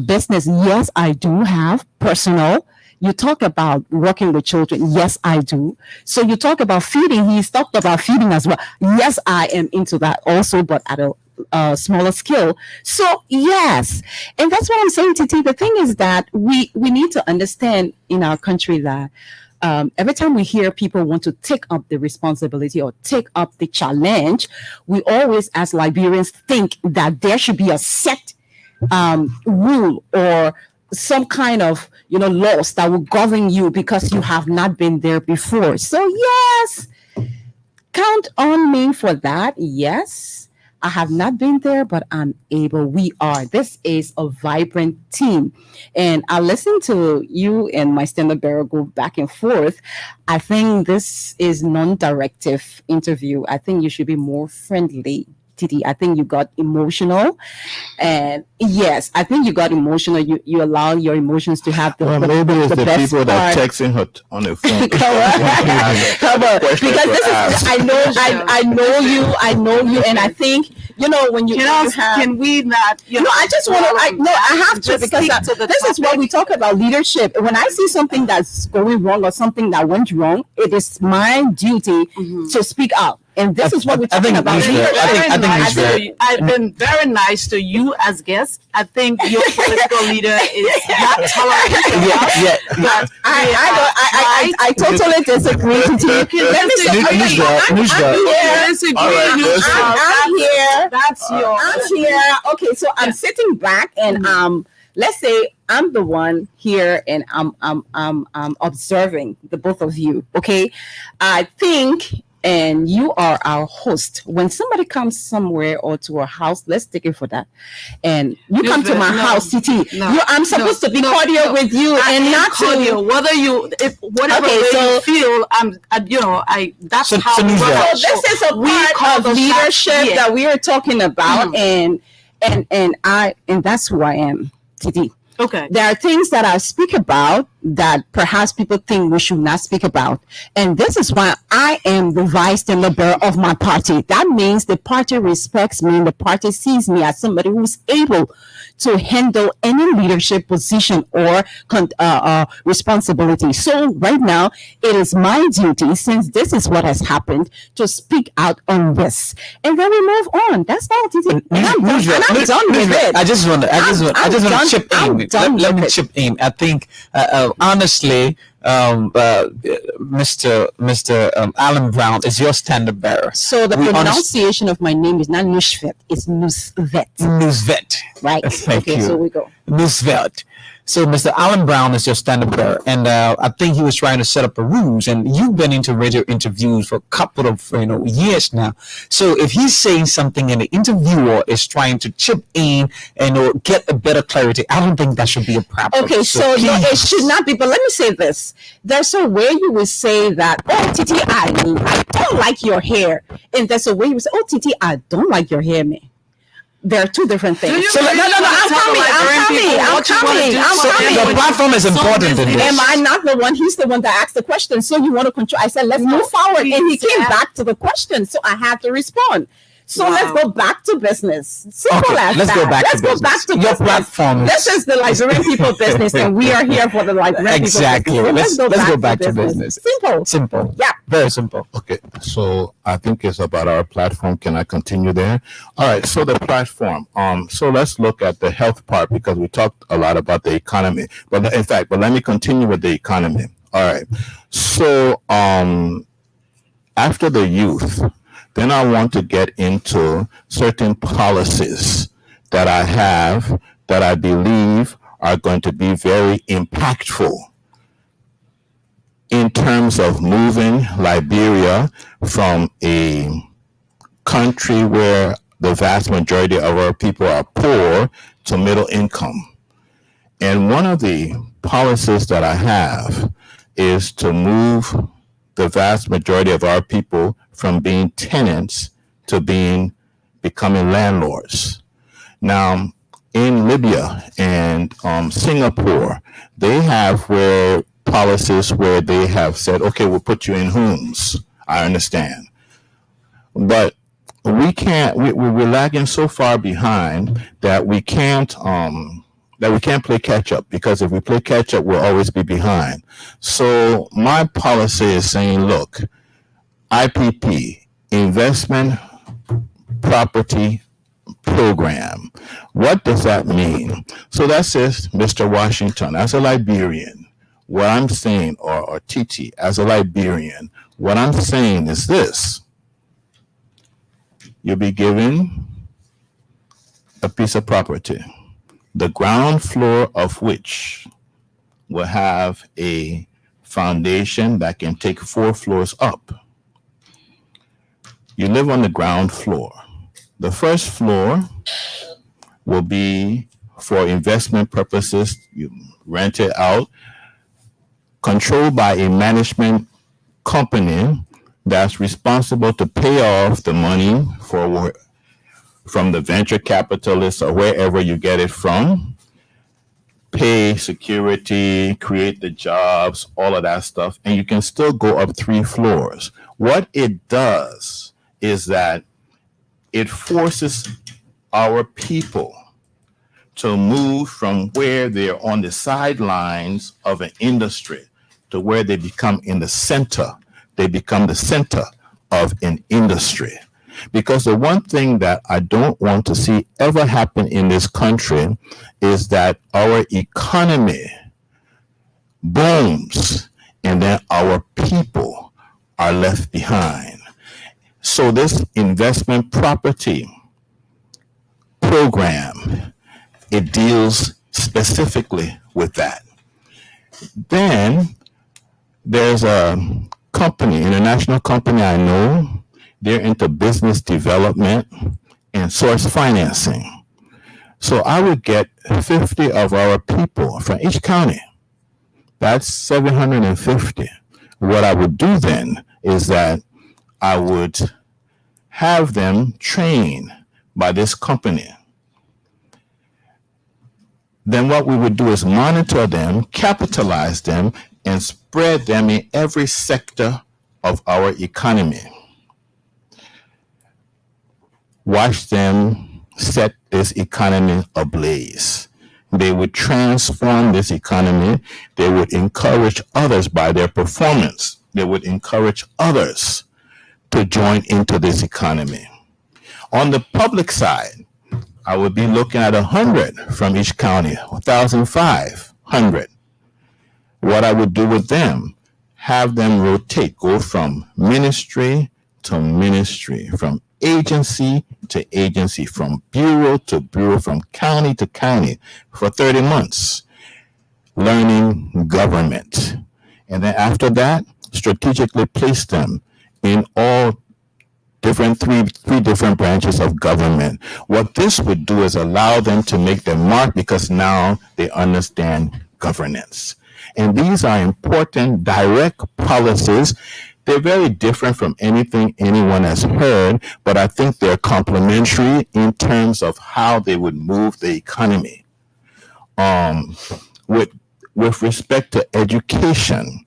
S9: business, yes, I do have personal. You talk about working with children. Yes, I do. So you talk about feeding. He's talked about feeding as well. Yes, I am into that also, but at a smaller scale. So yes, and that's what I'm saying, Titi. The thing is that we need to understand in our country that every time we hear people want to take up the responsibility or take up the challenge, we always, as Liberians, think that there should be a set rule or some kind of laws that will govern you because you have not been there before. So yes, count on me for that. Yes, I have not been there, but I'm able. We are. This is a vibrant team. And I listen to you and my standard bearer go back and forth. I think this is non-directive interview. I think you should be more friendly. Titi, I think you got emotional, and yes, I think you got emotional. You allow your emotions to have the
S10: maybe it's the
S9: best
S10: people that
S9: part.
S10: texting her on the phone.
S9: Come on, because this is I know you, and I think when you have.
S11: Can we not?
S9: No, I just want to. I have to because this is what we talk about leadership. When I see something that's going wrong or something that went wrong, it is my duty to speak out. And this is what we're talking about.
S11: I've been very nice to you as guests. I think your political leader is not tolerant. But I
S9: totally disagree with you. Let me say, I'm here. I'm here. Okay, so I'm sitting back and let's say I'm the one here and I'm observing the both of you. Okay, I think. And you are our host. When somebody comes somewhere or to our house, let's take it for that. And you come to my house, Titi. I'm supposed to be cordial with you and not
S11: cordial. Whether whatever way you feel, that's how we
S9: work. So this is a part of leadership that we are talking about, and that's who I am, Titi.
S11: Okay.
S9: There are things that I speak about that perhaps people think we should not speak about. And this is why I am the vice standard bearer of my party. That means the party respects me and the party sees me as somebody who's able to handle any leadership position or responsibility. So right now, it is my duty, since this is what has happened, to speak out on this. And then we move on. That's all it is. And I'm done with it.
S4: I just want to chip in. Let me chip in. I think, honestly, Mr. Alan Brown is your standard bearer.
S9: So the pronunciation of my name is not Nushvet, it's Nusvet.
S4: Nusvet.
S9: Right.
S4: Thank you.
S9: So we go.
S4: Nusvet. So Mr. Alan Brown is your standard bearer, and I think he was trying to set up a rules. And you've been into radio interviews for a couple of years now. So if he's saying something and the interviewer is trying to chip in and get a better clarity, I don't think that should be a problem.
S9: Okay, so no, it should not be. But let me say this: there's a way you would say that, "Oh, Titi, I don't like your hair," and there's a way you would say, "Oh, Titi, I don't like your hair, man." There are two different things. So, no, I'm coming.
S4: The platform is important in this.
S9: Am I not the one? He's the one that asked the question. So you want to control? I said, let's move forward. And he came back to the question. So I had to respond. So let's go back to business. Simple as
S4: let's
S9: that.
S4: Go back
S9: let's
S4: to
S9: go
S4: business.
S9: back to
S4: your
S9: business.
S4: Platform.
S9: This is the Liberian people business, and we are here for the Liberian
S4: exactly.
S9: people business.
S4: So let's go back to business.
S9: Simple. Yeah.
S4: Very simple.
S10: Okay. So I think it's about our platform. Can I continue there? All right. So the platform. So let's look at the health part, because we talked a lot about the economy. But let me continue with the economy. All right. So after the youth, then I want to get into certain policies that I have that I believe are going to be very impactful in terms of moving Liberia from a country where the vast majority of our people are poor to middle income. And one of the policies that I have is to move the vast majority of our people from being tenants to becoming landlords. Now, in Libya and Singapore, they have policies where they have said, okay, we'll put you in homes. I understand. But we can't, we're lagging so far behind that we can't play catch up, because if we play catch up, we'll always be behind. So my policy is saying, look, IPP, investment property program. What does that mean? So that says, Mr. Washington, as a Liberian, what I'm saying, or Titi, as a Liberian, what I'm saying is this. You'll be given a piece of property, the ground floor of which will have a foundation that can take 4 floors up. You live on the ground floor. The first floor will be for investment purposes. You rent it out, controlled by a management company that's responsible to pay off the money from the venture capitalists or wherever you get it from, pay security, create the jobs, all of that stuff, and you can still go up 3 floors. What it does is that it forces our people to move from where they're on the sidelines of an industry to where they become in the center. They become the center of an industry. Because the one thing that I don't want to see ever happen in this country is that our economy booms and then our people are left behind. So this investment property program, it deals specifically with that. Then there's a company, international company I know, they're into business development and source financing. So I would get 50 of our people from each county. That's 750. What I would do then is that I would have them trained by this company. Then what we would do is monitor them, capitalize them, and spread them in every sector of our economy. Watch them set this economy ablaze. They would transform this economy. They would encourage others by their performance. They would encourage others to join into this economy. On the public side, I would be looking at 100 from each county, 1,500. What I would do with them, have them rotate, go from ministry to ministry, from agency to agency, from bureau to bureau, from county to county for 30 months, learning government. And then after that, strategically place them in all different three different branches of government. What this would do is allow them to make their mark, because now they understand governance. And these are important direct policies. They're very different from anything anyone has heard, but I think they're complementary in terms of how they would move the economy. With respect to education,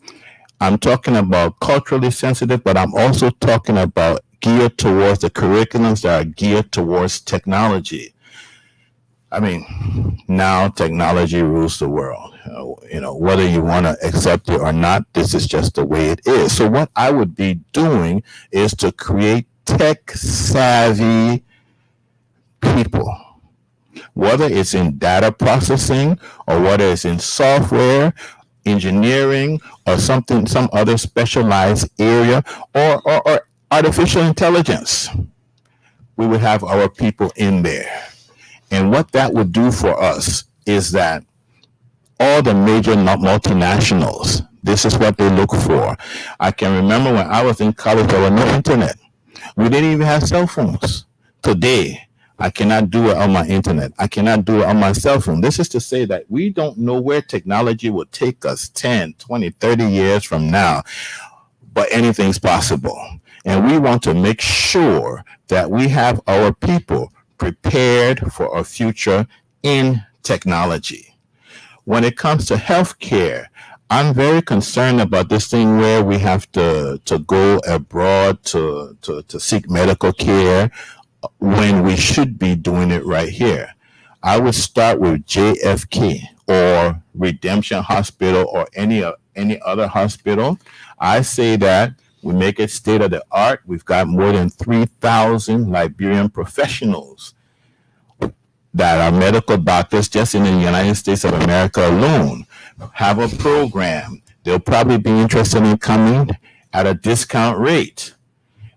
S10: I'm talking about culturally sensitive, but I'm also talking about geared towards the curriculums that are geared towards technology. I mean, now technology rules the world. Whether you want to accept it or not, this is just the way it is. So what I would be doing is to create tech-savvy people, whether it's in data processing or whether it's in software, engineering, or some other specialized area, or artificial intelligence. We would have our people in there. And what that would do for us is that all the major multinationals, this is what they look for. I can remember when I was in college, there was no internet. We didn't even have cell phones. Today, I cannot do it on my internet. I cannot do it on my cell phone. This is to say that we don't know where technology will take us 10, 20, 30 years from now, but anything's possible. And we want to make sure that we have our people prepared for a future in technology. When it comes to healthcare, I'm very concerned about this thing where we have to go abroad to seek medical care when we should be doing it right here. I would start with JFK or Redemption Hospital or any other hospital. I say that we make it state of the art. We've got more than 3,000 Liberian professionals that are medical doctors just in the United States of America alone have a program. They'll probably be interested in coming at a discount rate.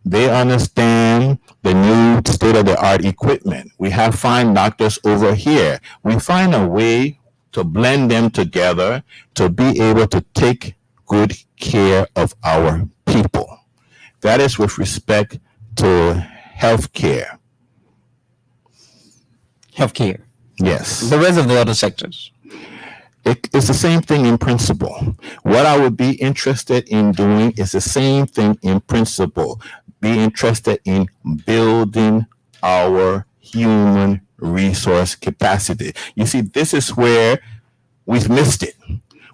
S10: They understand the new state-of-the-art equipment. We have fine doctors over here. We find a way to blend them together to be able to take good care of our people. That is with respect to healthcare.
S4: Healthcare.
S10: Yes.
S4: The rest of the other sectors.
S10: It's the same thing in principle. What I would be interested in doing is the same thing in principle. Be interested in building our human resource capacity. You see, this is where we've missed it.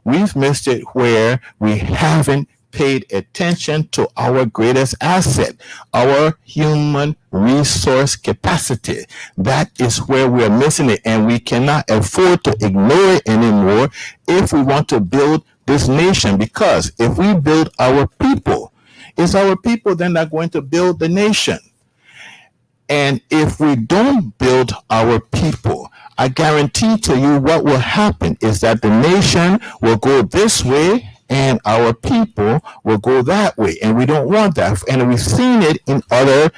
S10: We've missed it where we haven't paid attention to our greatest asset, our human resource capacity. That is where we're missing it, and we cannot afford to ignore it anymore if we want to build this nation. Because if we build our people, it's our people then that are going to build the nation. And if we don't build our people, I guarantee to you what will happen is that the nation will go this way and our people will go that way. And we don't want that. And we've seen it in other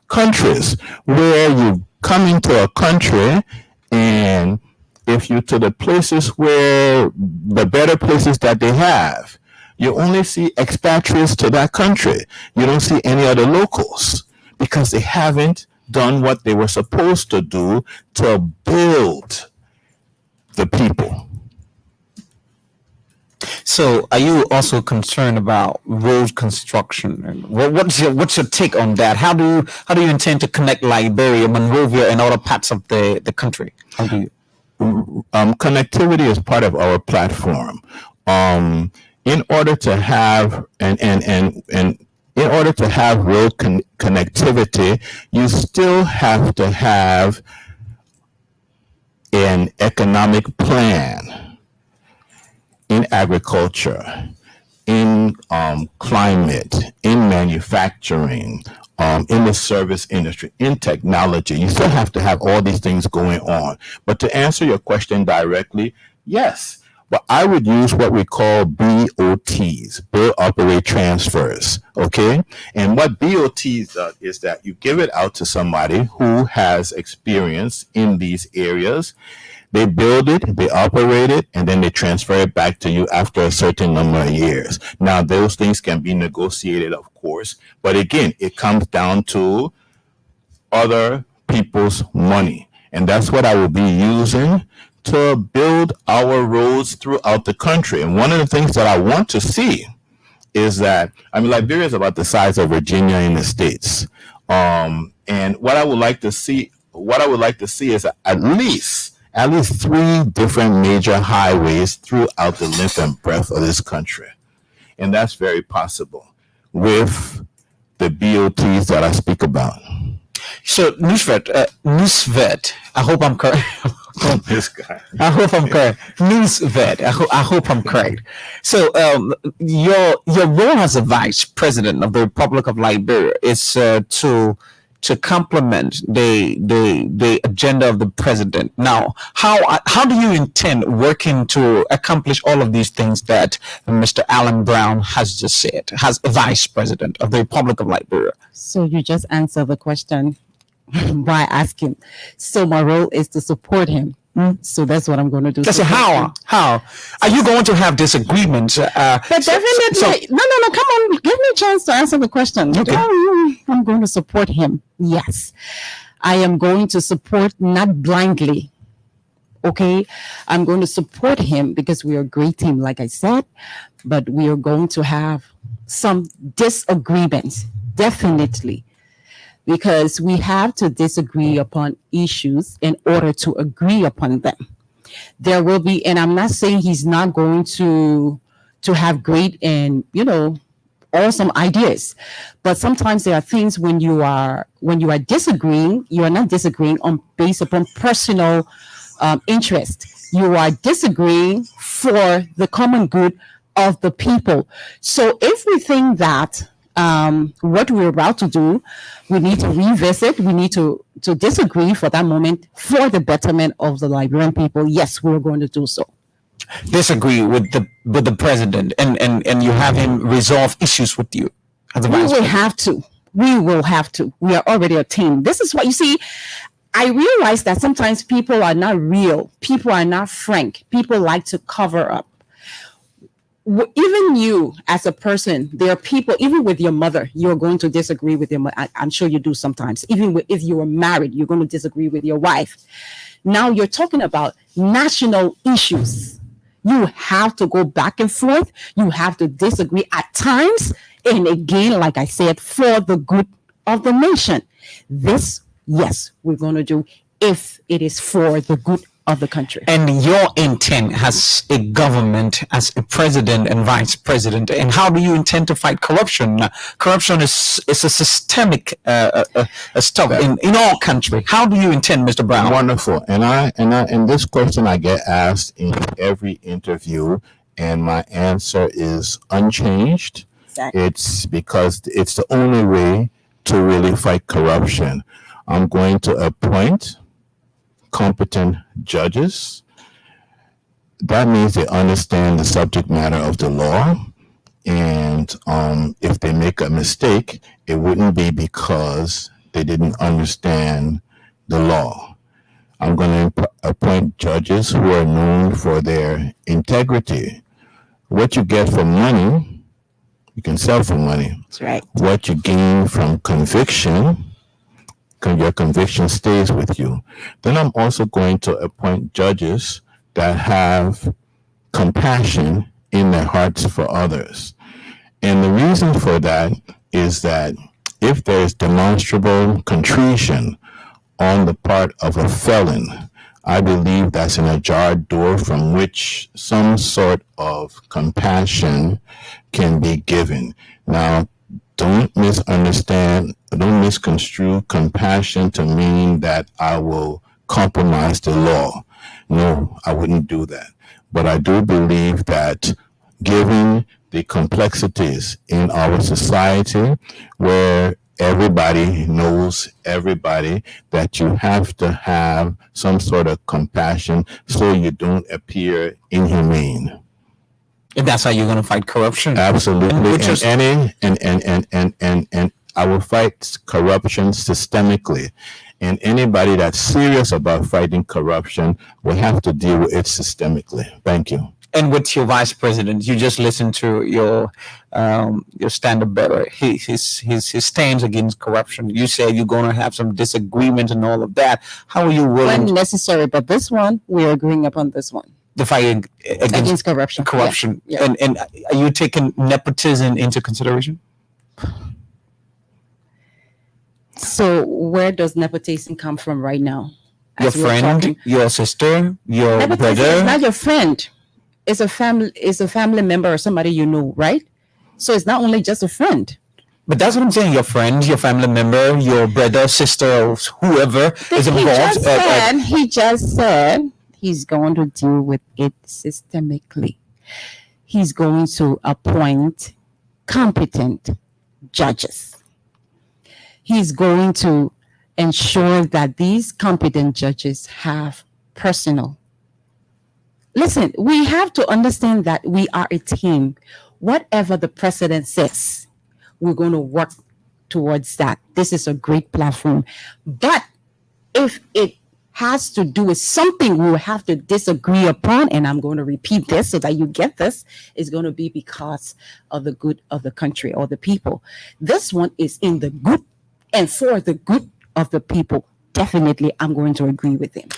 S10: countries where you come into a country, and if you to the places where the better places that they have, you only see expatriates to that country. You don't see any other locals because they haven't done what they were supposed to do to build the people.
S4: So, are you also concerned about road construction? And what's your take on that? How do you intend to connect Liberia, Monrovia, and other parts of the country? How do you?
S10: Connectivity is part of our platform. In order to have in order to have road connectivity, you still have to have an economic plan in agriculture, in climate, in manufacturing, in the service industry, in technology. You still have to have all these things going on. But to answer your question directly, yes. But I would use what we call BOTs, Bill Operate Transfers, okay? And what BOTs does is that you give it out to somebody who has experience in these areas. They build it, they operate it, and then they transfer it back to you after a certain number of years. Now, those things can be negotiated, of course, but again, it comes down to other people's money. And that's what I will be using to build our roads throughout the country. And one of the things that I want to see is that, I mean, Liberia is about the size of Virginia in the States. And what I would like to see is at least 3 different major highways throughout the length and breadth of this country. And that's very possible with the BOTs that I speak about.
S4: So, Newsvet, I hope I'm correct.
S10: This guy.
S4: I hope I'm correct. Newsvet, I hope I'm correct. So, your role as a vice president of the Republic of Liberia is to complement the agenda of the president. Now, how do you intend working to accomplish all of these things that Mr. Alan Brown has just said, as a vice president of the Republic of Liberia?
S9: So you just answer the question. by asking. So my role is to support him. So that's what I'm going to do.
S4: That's how are you going to have disagreements?
S9: But definitely, no. Come on, give me a chance to answer the question.
S4: Okay.
S9: I'm going to support him. Yes, I am going to support, not blindly. Okay, I'm going to support him because we are a great team, like I said. But we are going to have some disagreements, definitely, because we have to disagree upon issues in order to agree upon them. There will be, and I'm not saying he's not going to have great and awesome ideas, but sometimes there are things when you are disagreeing, you are not disagreeing on based upon personal interest. You are disagreeing for the common good of the people. So if we think that what we're about to do, we need to revisit, we need to disagree for that moment for the betterment of the Liberian people, yes, we're going to do so.
S4: Disagree with the president and you have him resolve issues with you as a
S9: We
S4: vice
S9: will
S4: president.
S9: have to. We will have to. We are already a team. This is what you see. I realize that sometimes people are not real. People are not frank. People like to cover up. Even you as a person, there are people, even with your mother, you're going to disagree with your mother. I'm sure you do sometimes. Even if you are married, you're going to disagree with your wife. Now you're talking about national issues. You have to go back and forth. You have to disagree at times. And again, like I said, for the good of the nation. This, yes, we're going to do if it is for the good of the country.
S4: And your intent as a government, as a president and vice president, and how do you intend to fight corruption? Corruption is a systemic stuff in all country. How do you intend, Mr. Brown?
S10: Wonderful. And this question I get asked in every interview, and my answer is unchanged.
S9: Exactly.
S10: It's because it's the only way to really fight corruption. I'm going to appoint competent judges. That means they understand the subject matter of the law. And if they make a mistake, it wouldn't be because they didn't understand the law. I'm going to appoint judges who are known for their integrity. What you get for money, you can sell for money.
S9: That's right.
S10: What you gain from conviction, your conviction stays with you. Then I'm also going to appoint judges that have compassion in their hearts for others. And the reason for that is that if there is demonstrable contrition on the part of a felon, I believe that's an ajar door from which some sort of compassion can be given. Now, don't misconstrue compassion to mean that I will compromise the law. No, I wouldn't do that. But I do believe that given the complexities in our society where everybody knows everybody, that you have to have some sort of compassion so you don't appear inhumane.
S4: And that's how you're going to fight corruption.
S10: Absolutely.
S4: And
S10: And I will fight corruption systemically. And anybody that's serious about fighting corruption will have to deal with it systemically. Thank you.
S4: And with your vice president, you just listened to your standard bearer. His stance against corruption. You said you're going to have some disagreement and all of that. How are you willing
S9: When necessary, but this one, we're agreeing upon this one.
S4: to fight against
S9: corruption?
S4: corruption?
S9: Yeah.
S4: And are you taking nepotism into consideration?
S9: So where does nepotism come from right now?
S4: Your
S9: As we're
S4: friend,
S9: talking?
S4: your sister, your
S9: Nepotism is
S4: brother.
S9: not your friend. It's a family member or somebody you know, right? So it's not only just a friend.
S4: But that's what I'm saying. Your friend, your family member, your brother, sister, or whoever is involved.
S9: He just said he's going to deal with it systemically. He's going to appoint competent judges. He's going to ensure that these competent judges have personal. Listen, we have to understand that we are a team. Whatever the president says, we're going to work towards that. This is a great platform. But if it has to do with something we will have to disagree upon, and I'm going to repeat this so that you get this, is going to be because of the good of the country or the people. This one is in the good and for the good of the people. Definitely, I'm going to agree with him.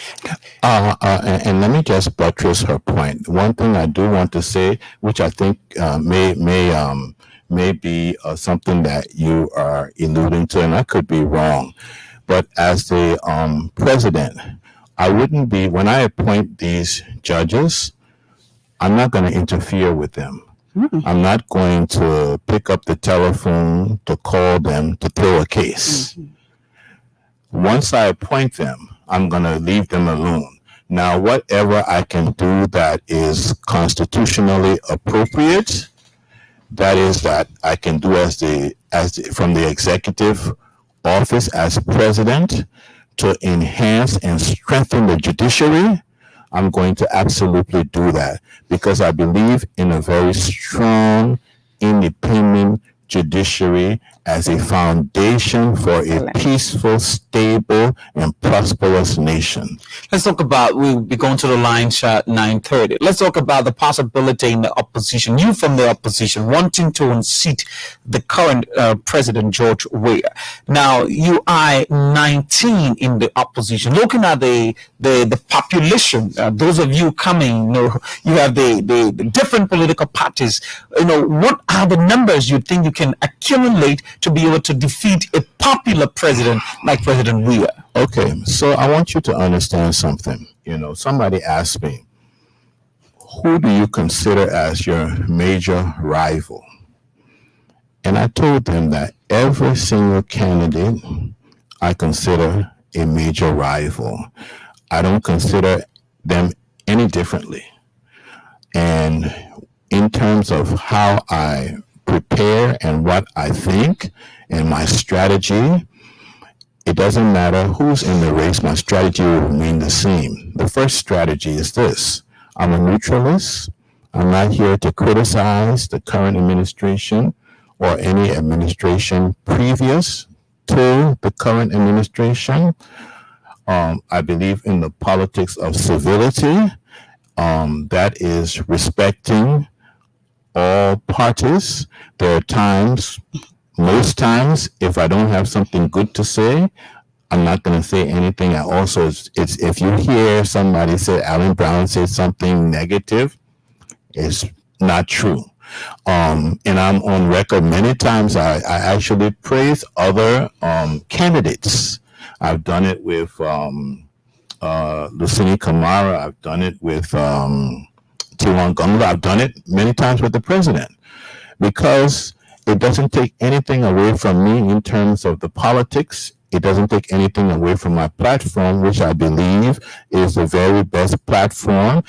S10: And let me just buttress her point. One thing I do want to say, which I think may be something that you are alluding to, and I could be wrong. But as the president, I wouldn't be, when I appoint these judges, I'm not going to interfere with them. I'm not going to pick up the telephone to call them to throw a case. Once I appoint them, I'm going to leave them alone. Now, whatever I can do that is constitutionally appropriate, that is that I can do from the executive office as president to enhance and strengthen the judiciary, I'm going to absolutely do that because I believe in a very strong, independent judiciary as a foundation for a peaceful, stable, and prosperous nation.
S4: Let's talk about, we'll be going to the lines at 9:30. Let's talk about the possibility in the opposition, you from the opposition, wanting to unseat the current President George Weah. Now, you are 19 in the opposition. Looking at the population, those of you coming, you have the different political parties. What are the numbers you think you can accumulate to be able to defeat a popular president like President Weah?
S10: Okay, so I want you to understand something. Somebody asked me, who do you consider as your major rival? And I told them that every single candidate I consider a major rival. I don't consider them any differently. And in terms of how I prepare and what I think and my strategy, it doesn't matter who's in the race, my strategy will remain the same. The first strategy is this. I'm a neutralist. I'm not here to criticize the current administration or any administration previous to the current administration. I believe in the politics of civility. That is respecting all parties. There are times, most times, if I don't have something good to say, I'm not going to say anything. Also, it's if you hear somebody say Alan Brown said something negative, it's not true. And I'm on record many times. I actually praise other candidates. I've done it with Lucini Kamara. I've done it with Tiwan Gongla. I've done it many times with the president because it doesn't take anything away from me in terms of the politics. It doesn't take anything away from my platform, which I believe is the very best platform.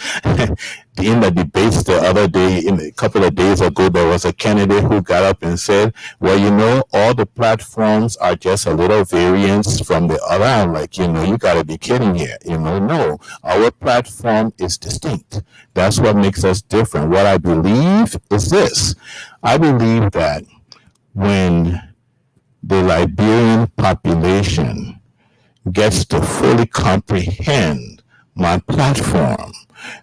S10: In the debates the other day, a couple of days ago, there was a candidate who got up and said, well, all the platforms are just a little variance from the other. I'm like, you got to be kidding here. No, our platform is distinct. That's what makes us different. What I believe is this. I believe that when the Liberian population gets to fully comprehend my platform,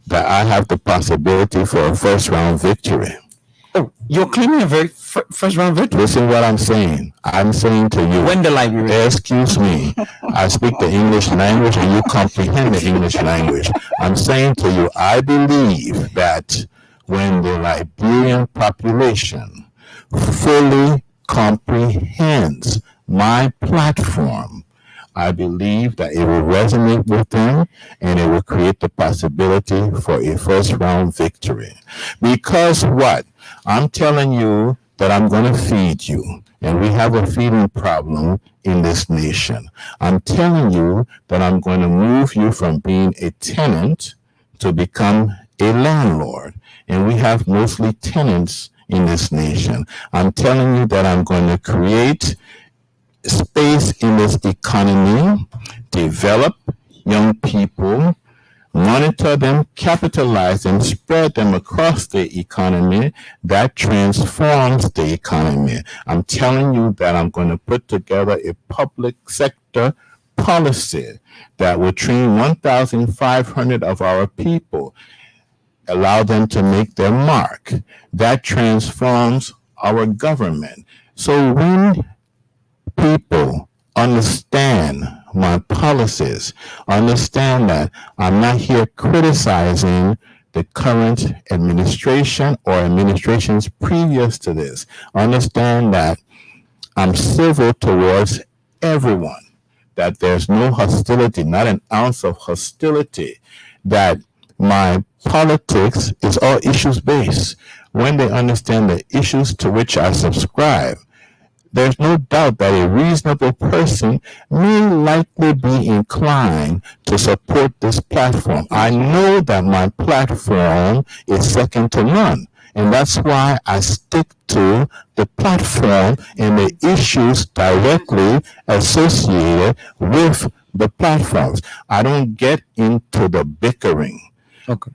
S10: that I have the possibility for a first round victory.
S4: Oh, you're claiming a very first round victory?
S10: Listen what I'm saying. I'm saying to you,
S4: when the Liberian,
S10: excuse me, I speak the English language and you comprehend the English language. I'm saying to you, I believe that when the Liberian population fully comprehends my platform, I believe that it will resonate with them and it will create the possibility for a first round victory. Because what? I'm telling you that I'm going to feed you. And we have a feeding problem in this nation. I'm telling you that I'm going to move you from being a tenant to become a landlord. And we have mostly tenants in this nation. I'm telling you that I'm going to create space in this economy, develop young people, monitor them, capitalize them, spread them across the economy, that transforms the economy. I'm telling you that I'm going to put together a public sector policy that will train 1,500 of our people, allow them to make their mark. That transforms our government. So when people understand my policies, understand that I'm not here criticizing the current administration or administrations previous to this, understand that I'm civil towards everyone, that there's no hostility, not an ounce of hostility, that my politics is all issues based. When they understand the issues to which I subscribe, there's no doubt that a reasonable person may likely be inclined to support this platform. I know that my platform is second to none, and that's why I stick to the platform and the issues directly associated with the platforms. I don't get into the bickering.
S4: Okay.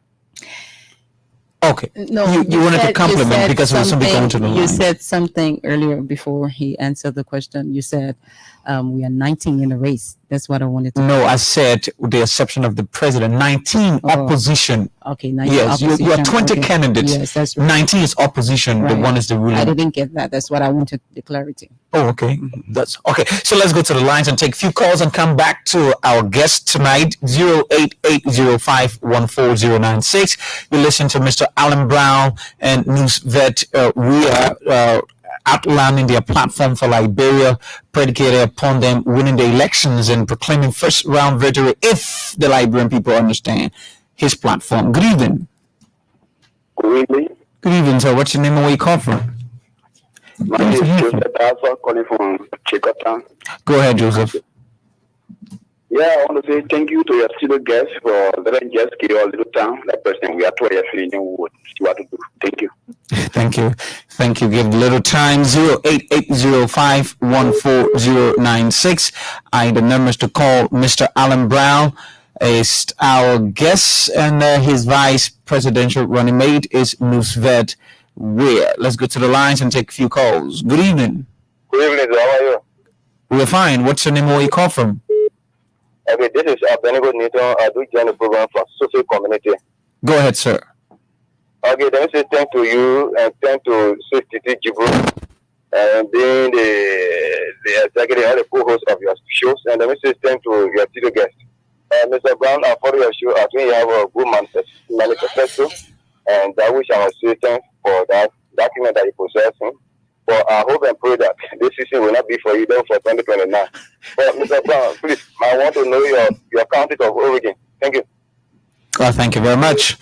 S9: No,
S4: you wanted to compliment because it was something going to the line.
S9: You said something earlier before he answered the question. You said we are 19 in the race. That's what I wanted to.
S4: No, I said with the exception of the president, 19 opposition.
S9: Okay, 19
S4: yes,
S9: opposition.
S4: you are 20
S9: okay.
S4: candidates.
S9: Yes, that's right.
S4: 19 is opposition.
S9: Right.
S4: The one is the ruling.
S9: I didn't get that. That's what I wanted the clarity.
S4: Oh, okay. That's okay. So let's go to the lines and take a few calls and come back to our guest tonight. 08805140096. You listen to Mr. Alan Brown and News Vet. We are outlining their platform for Liberia, predicated upon them winning the elections and proclaiming first round victory if the Liberian people understand his platform. Good evening.
S8: Good evening.
S4: Good evening, sir. What's your name and where you come from?
S8: My name is Joseph Alpha, calling from Chicota.
S4: Go ahead, Joseph.
S8: Yeah, I want to say thank you to your studio guests for letting just give you a little time. Like person, we are 2 years feeling what to do. Thank you.
S4: Thank you. Thank you. Give a little time. 08805140096. The numbers to call. Mr. Alan Brown is our guest, and his vice presidential running mate is Nusvet Weir. Let's go to the lines and take a few calls. Good evening.
S8: Good evening. How are you?
S4: We're fine. What's your name and where you call from?
S8: Okay, this is Abenigo Newton. I do join the program from social community.
S4: Go ahead, sir.
S8: Okay, let me say thank to you and thank to Titi Jibril and being the executive and the co-host of your shows. And let me say thank to your studio guest. Mr. Brown, I follow your show. I think you have a good manifesto, and I wish I was say thanks for that document that you possess. But I hope and pray that this season will not be for you, then for 2029. But Mr. Brown, please, I want to know your country of origin. Thank you.
S4: Well, thank you very much.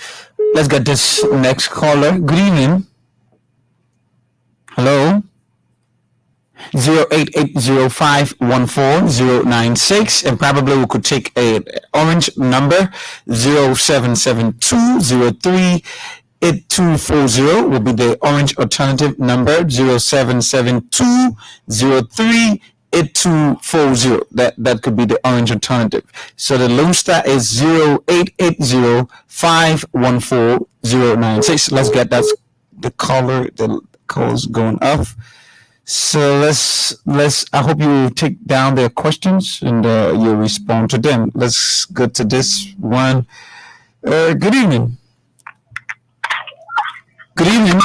S4: Let's get this next caller. Good evening. Hello. 08805140096, and probably we could take a orange number 0772038240 will be the orange alternative number 0772038240. That could be the orange alternative. So the Lone Star is 08805140096. Let's get that the calls going up. So let's I hope you take down their questions and you respond to them. Let's go to this one. Good evening. Good evening.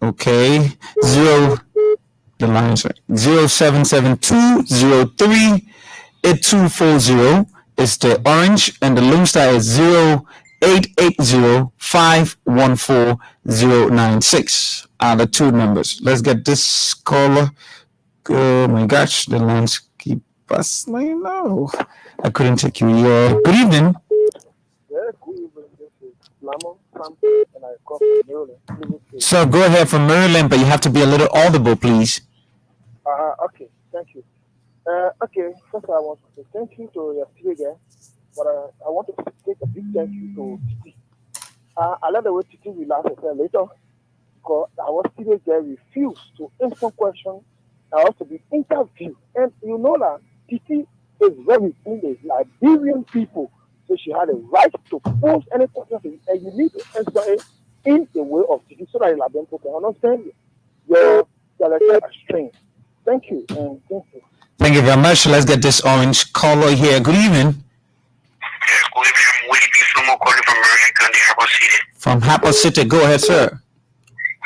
S4: Okay. The lines are 0772038240 is the orange, and the Lone Star is 0880514096 are the two numbers. Let's get this caller. Oh my gosh, the lines keep bustling. No, I couldn't take you here. Good evening.
S12: Yeah, good evening. This is Lamont Campbell, and I come from Maryland.
S4: So go ahead from Maryland, but you have to be a little audible, please.
S12: Okay, thank you. Okay, first I want to say thank you to your studio, but I want to take a big thank you to Titi. I love the way Titi will ask her later, because our studio guy refused to answer questions and also be interviewed. And you know that Titi is very in the Liberian people. So she had a right to pose any question, and you need to answer it in the way of TV so that Labempo can understand your strength. Thank you, and thank you.
S4: Thank you very much. Let's get this orange caller here. Good evening.
S13: Yes, good evening. Will it be someone calling from Maryland County, Harbour City?
S4: From Harbour City. Go ahead, sir.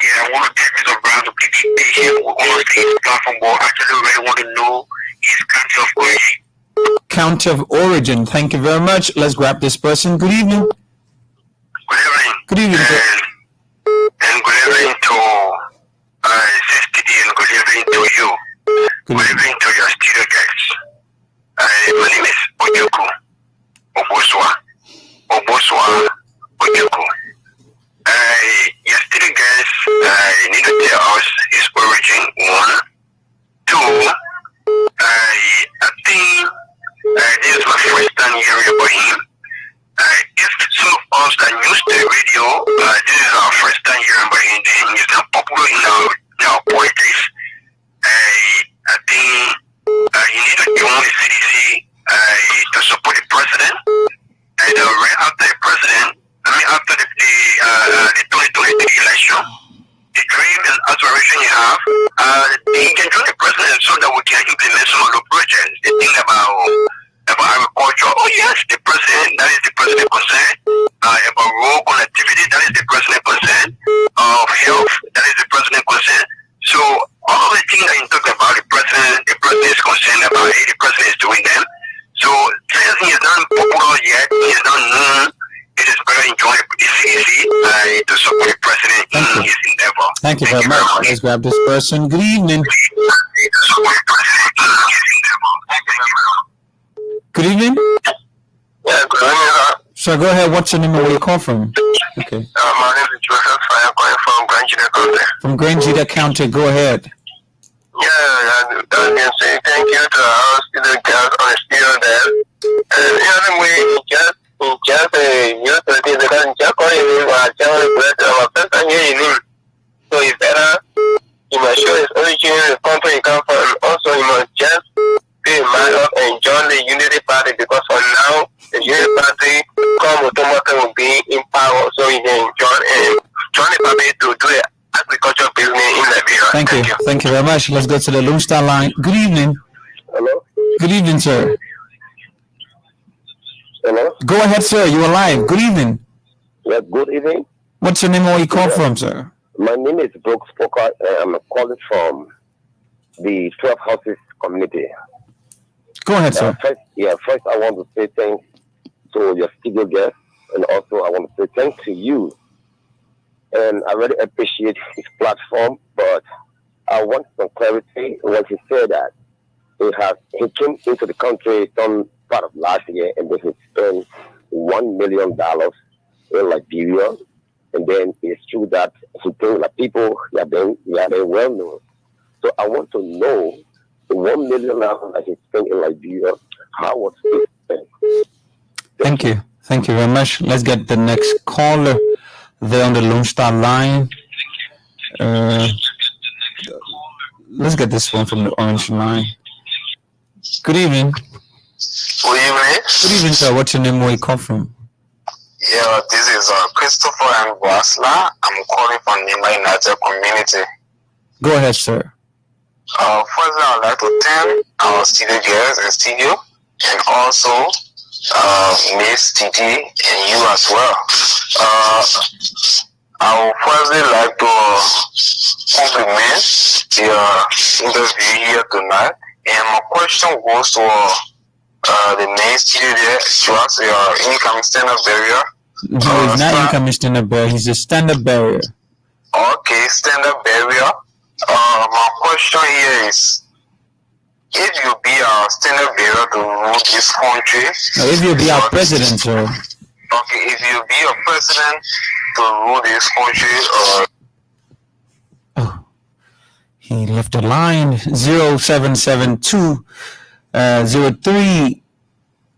S13: Yeah, I want to tell Mr. Brown to please be patient. We're going to see his platform, but actually really want to know his country of origin.
S4: Country of origin. Thank you very much. Let's grab this person. Good evening.
S13: Good evening.
S4: Good evening, sir.
S13: And good evening to Sister D, and good evening to you. Good evening to your studio guests. My name is Ojuku Oboswa Ojuku. Your studio guests need to tell us his origin. 1, 2. I think this is my first time hearing about him. If some of us that used the radio, this is our first time hearing about him, then he's not popular in our politics. I think he needs to join the CDC to support the president. And right after the president, after the 2023 election, the dream and aspiration you have, he can join the president so that we can implement some of the projects. The thing about agriculture, oh yes, the president, that is the president concerned. About road connectivity, that is the president concerned. Of health, that is the president concerned. So all the things that you talk about, the president is concerned about, the president is doing them. So since he is not popular yet, he is not known, it is better enjoy the CDC to support the president in his endeavor.
S4: Thank you very much. Let's grab this person. Good evening. Good evening.
S13: Yeah, good evening, sir.
S4: So go ahead. What's your name and where you call from? Okay.
S13: My name is Joseph. I am calling from Granjida County.
S4: From Granjida County. Go ahead.
S13: Yeah, I can say thank you to our student girls on the studio there. And the other way, just so it's better you must show his origin, the country he comes from. Also, you must just be a man up and join the Unity Party, because for now, the Unity Party will be in power, so you can join the party to do the agriculture business in Liberia.
S4: Thank you. Thank you very much. Let's go to the Lone Star line. Good evening.
S8: Hello?
S4: Good evening, sir.
S8: Hello?
S4: Go ahead, sir. You are live. Good evening.
S8: Yeah, good evening.
S4: What's your name and where you call from, sir?
S8: My name is Brooks Poker. I'm calling from the 12 Houses community.
S4: Go ahead, sir.
S8: First I want to say thanks to your studio guest, and also I want to say thanks to you. And I really appreciate his platform, but I want some clarity when he said that he came into the country some part of last year, and then he spent $1 million in Liberia. And then it's true that he told the people that they are well known. So I want to know the $1 million that he spent in Liberia, how was it spent?
S4: Thank you. Thank you very much. Let's get the next caller there on the Lone Star line. Let's get this one from the orange line. Good evening.
S13: Good evening.
S4: Good evening, sir. What's your name? Where you come from?
S13: Yeah, this is Christopher and Boasla. I'm calling from Nima United Community.
S4: Go ahead, sir.
S13: First, I would like to thank our studio girls and studio, and also Miss Titi and you as well. I would firstly like to compliment your interview here tonight. And my question goes to the main studio there. To ask your income standard barrier.
S4: No, he's not income standard barrier. He's a standard barrier.
S13: Okay, standard barrier. My question here is, if you be our standard bearer to rule this country,
S4: no, if you be our president, sir.
S13: Okay, if you be a president to rule this country,
S4: he left the line 0772 03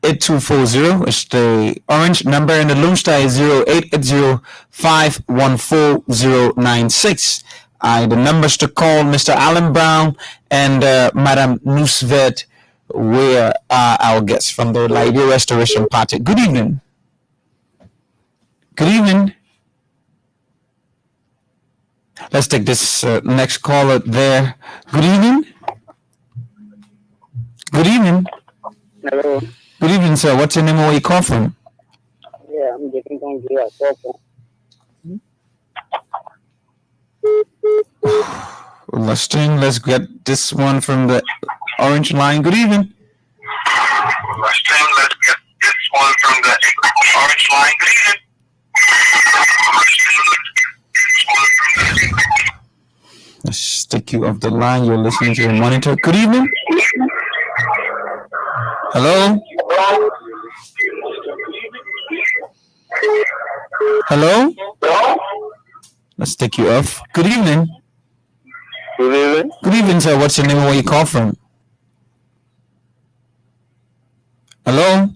S4: 8240 is the orange number, and the Lone Star is 0880 514 the numbers to call Mr. Alan Brown and Madam Nusvet Where are our guests from the Liberia Restoration Party? Good evening. Good evening. Let's take this next caller there. Good evening. Good evening.
S14: Hello.
S4: Good evening, sir. What's your name and where you call from?
S14: Yeah, I'm getting from here.
S4: Let's get this one from the orange line. Good evening.
S13: Let's get this one from the orange line. Good evening.
S4: Let's take you off the line. You're listening to your monitor. Good evening. Hello. Hello. Let's take you off. Good evening.
S14: Good evening.
S4: Good evening, sir. What's your name and where you call from? Hello.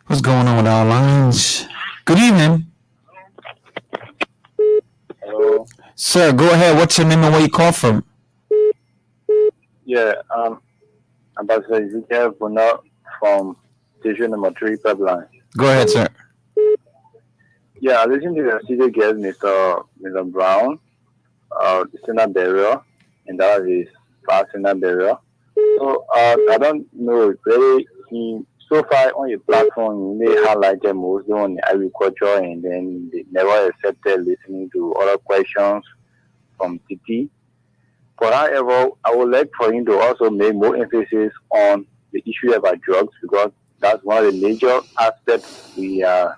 S4: What's going on with our lines? Good evening.
S14: Hello.
S4: Sir, go ahead. What's your name and where you call from?
S14: Yeah, Ambassador Ezekiel Buna from station number 3, pipeline.
S4: Go ahead, sir.
S14: Yeah, I listened to the studio guest, Mr. Brown, the Senate barrier, and that is past Senate barrier. So I don't know whether he so far on your platform they highlighted mostly on agriculture, and then they never accepted listening to other questions from TT. But however, I would like for him to also make more emphasis on the issue about drugs, because that's one of the major aspects we are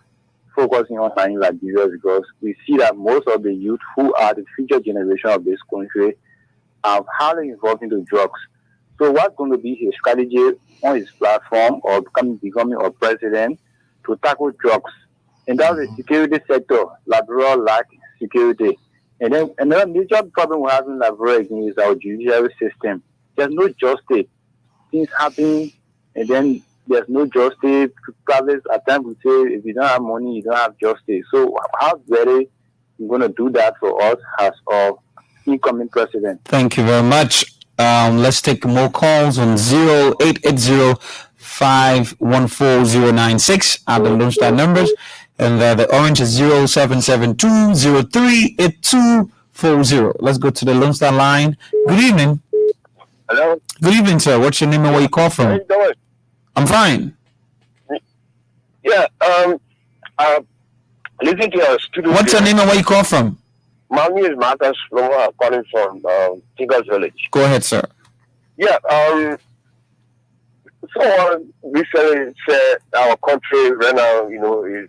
S14: focusing on in Liberia, because we see that most of the youth who are the future generation of this country are highly involved into drugs. So what's going to be his strategy on his platform or becoming a president to tackle drugs? And that's the security sector. Liberia lack security. And then another major problem we have in Liberia is our judiciary system. There's no justice. Things happen, and then there's no justice. Private at times we say if you don't have money, you don't have justice. So how very you going to do that for us as our incoming president?
S4: Thank you very much. Let's take more calls on 0880-514-096 are the Lone Star numbers. And the orange is 0772-038240. Let's go to the Lone Star line. Good evening.
S14: Hello.
S4: Good evening, sir. What's your name and where you call from?
S14: How you doing?
S4: I'm fine.
S14: Yeah, listen to your studio.
S4: What's your name and where you call from?
S14: My name is Marcus Loma, calling from Tigers Village.
S4: Go ahead, sir.
S14: Yeah, someone recently said our country right now, is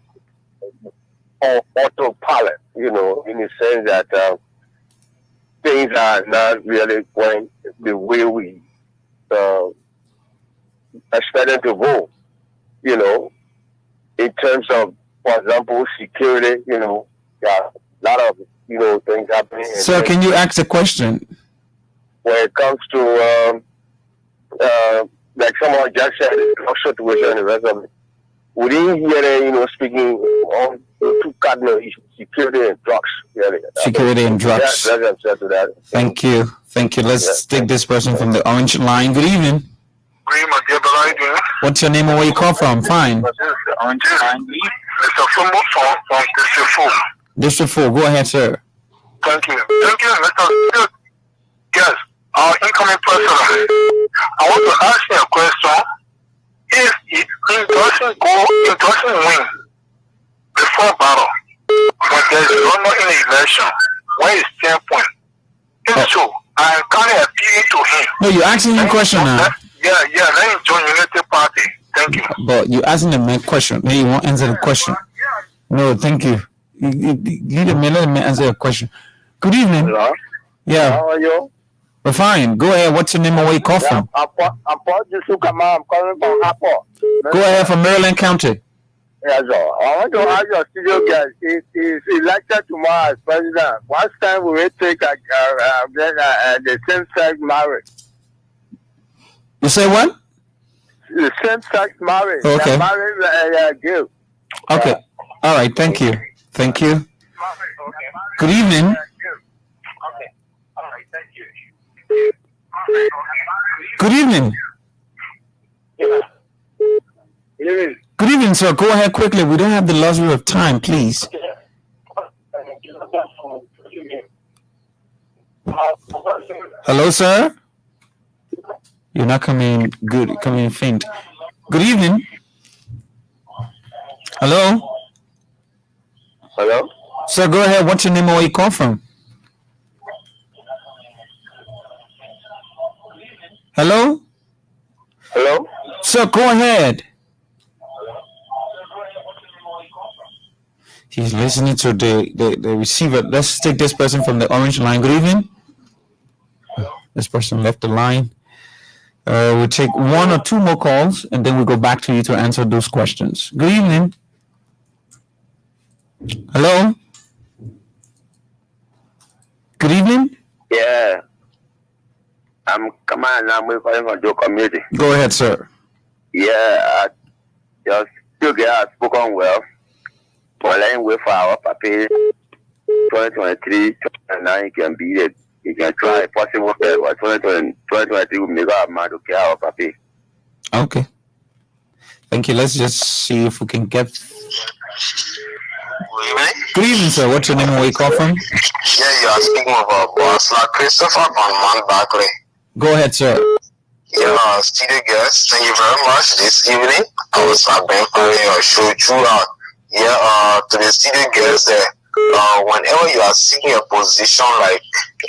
S14: on autopilot, in the sense that things are not really going the way we expected to go, in terms of, for example, security, there are a lot of, things happening.
S4: Sir, can you ask a question?
S14: When it comes to, like someone just said, the drug situation and the rest of it, we didn't hear them, speaking on two cardinal issues, security and drugs. Really.
S4: Security and drugs.
S14: Yeah, that's to that.
S4: Thank you. Let's take this person from the orange line. Good evening.
S13: Good evening, my dear brother. How you doing?
S4: What's your name and where you call from? Fine.
S13: Mr. Fumbo from District 4.
S4: District 4. Go ahead, sir.
S13: Thank you, Mr. Yes, our incoming president. I want to ask you a question. If he doesn't win before battle, when there is runner in the election, where is 10 point? If so, I am kind of appealing to him.
S4: No, you're asking him a question now.
S13: Yeah, let him join Unity Party. Thank you.
S4: But you're asking him a question. Maybe you won't answer the question. No, thank you. Let him answer the question. Good evening.
S14: Hello?
S4: Yeah.
S14: How are you?
S4: We're fine. Go ahead. What's your name and where you call from?
S14: I'm Paul Jusukama. I'm calling from Apple.
S4: Go ahead from Maryland County.
S14: Yes, sir. I want to ask your studio guys, if elected tomorrow as president, what time will it take the same-sex marriage?
S4: You say what?
S14: The same-sex marriage.
S4: Okay.
S14: Marriage give.
S4: Okay. All right. Thank you. Good evening. Good evening. Good evening, sir. Go ahead quickly. We don't have the luxury of time, please. Hello, sir. You're not coming good. Coming faint. Good evening. Hello.
S8: Hello?
S4: Sir, go ahead. What's your name and where you call from? Hello?
S8: Hello?
S4: Sir, go ahead. He's listening to the receiver. Let's take this person from the orange line. Good evening. This person left the line. We'll take one or two more calls, and then we'll go back to you to answer those questions. Good evening. Hello? Good evening.
S8: Yeah. I'm calling from Joe community.
S4: Go ahead, sir.
S8: Yeah, just still get spoken well. But letting wait for our papi 2023, 2029 can be it. You can try possible, but 2023 will make our man to get our papi.
S4: Okay. Thank you. Let's just see if we can get. Good evening, sir. What's your name and where you call from?
S13: Yeah, you are speaking about Boss Christopher Bonman Barkley.
S4: Go ahead, sir.
S13: Yeah, studio guest, thank you very much this evening. I've been following your show throughout. Yeah, to the studio guests there, whenever you are seeking a position like,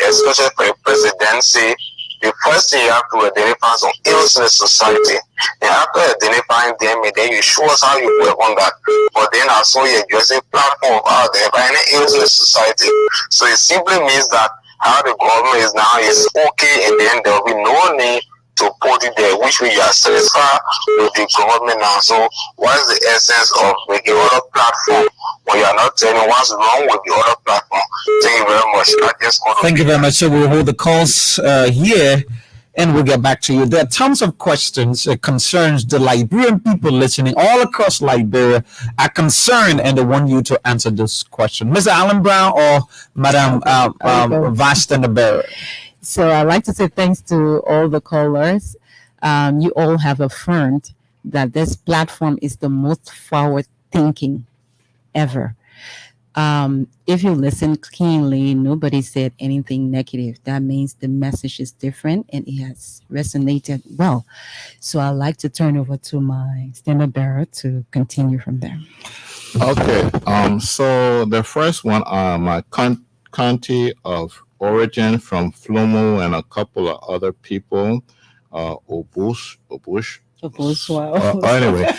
S13: especially for the presidency, the first thing you have to identify some ills in the society. And after identifying them, and then you show us how you work on that. But then also you're just a platform of how identifying the ills in the society. So it simply means that how the government is now is okay, and then there will be no need to put it there, which we are satisfied with the government now. So what is the essence of making other platform when you are not telling what's wrong with the other platform? Thank you very much.
S4: Thank you very much. So we'll hold the calls here, and we'll get back to you. There are tons of questions concerns the Liberian people listening all across Liberia are concerned, and they want you to answer this question. Mr. Alan Brown or Madam Vastenberg?
S9: So I'd like to say thanks to all the callers. You all have affirmed that this platform is the most forward thinking ever. If you listen keenly, nobody said anything negative. That means the message is different and it has resonated well. So I'd like to turn over to my standard bearer to continue from there.
S10: Okay. So the first one, my county of origin from Flomo and a couple of other people, Obush.
S9: Wow.
S10: Anyway,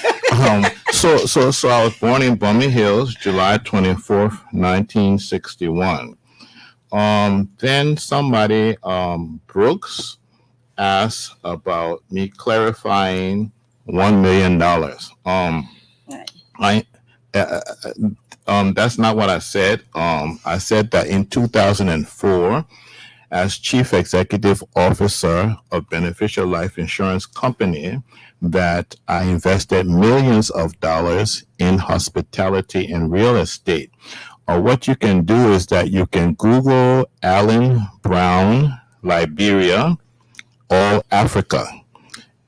S10: so I was born in Bummy Hills, July 24th, 1961. Then somebody, Brooks, asked about me clarifying $1 million. That's not what I said. I said that in 2004, as Chief Executive Officer of Beneficial Life Insurance Company, that I invested millions of dollars in hospitality and real estate. What you can do is that you can Google Alan Brown, Liberia, or Africa.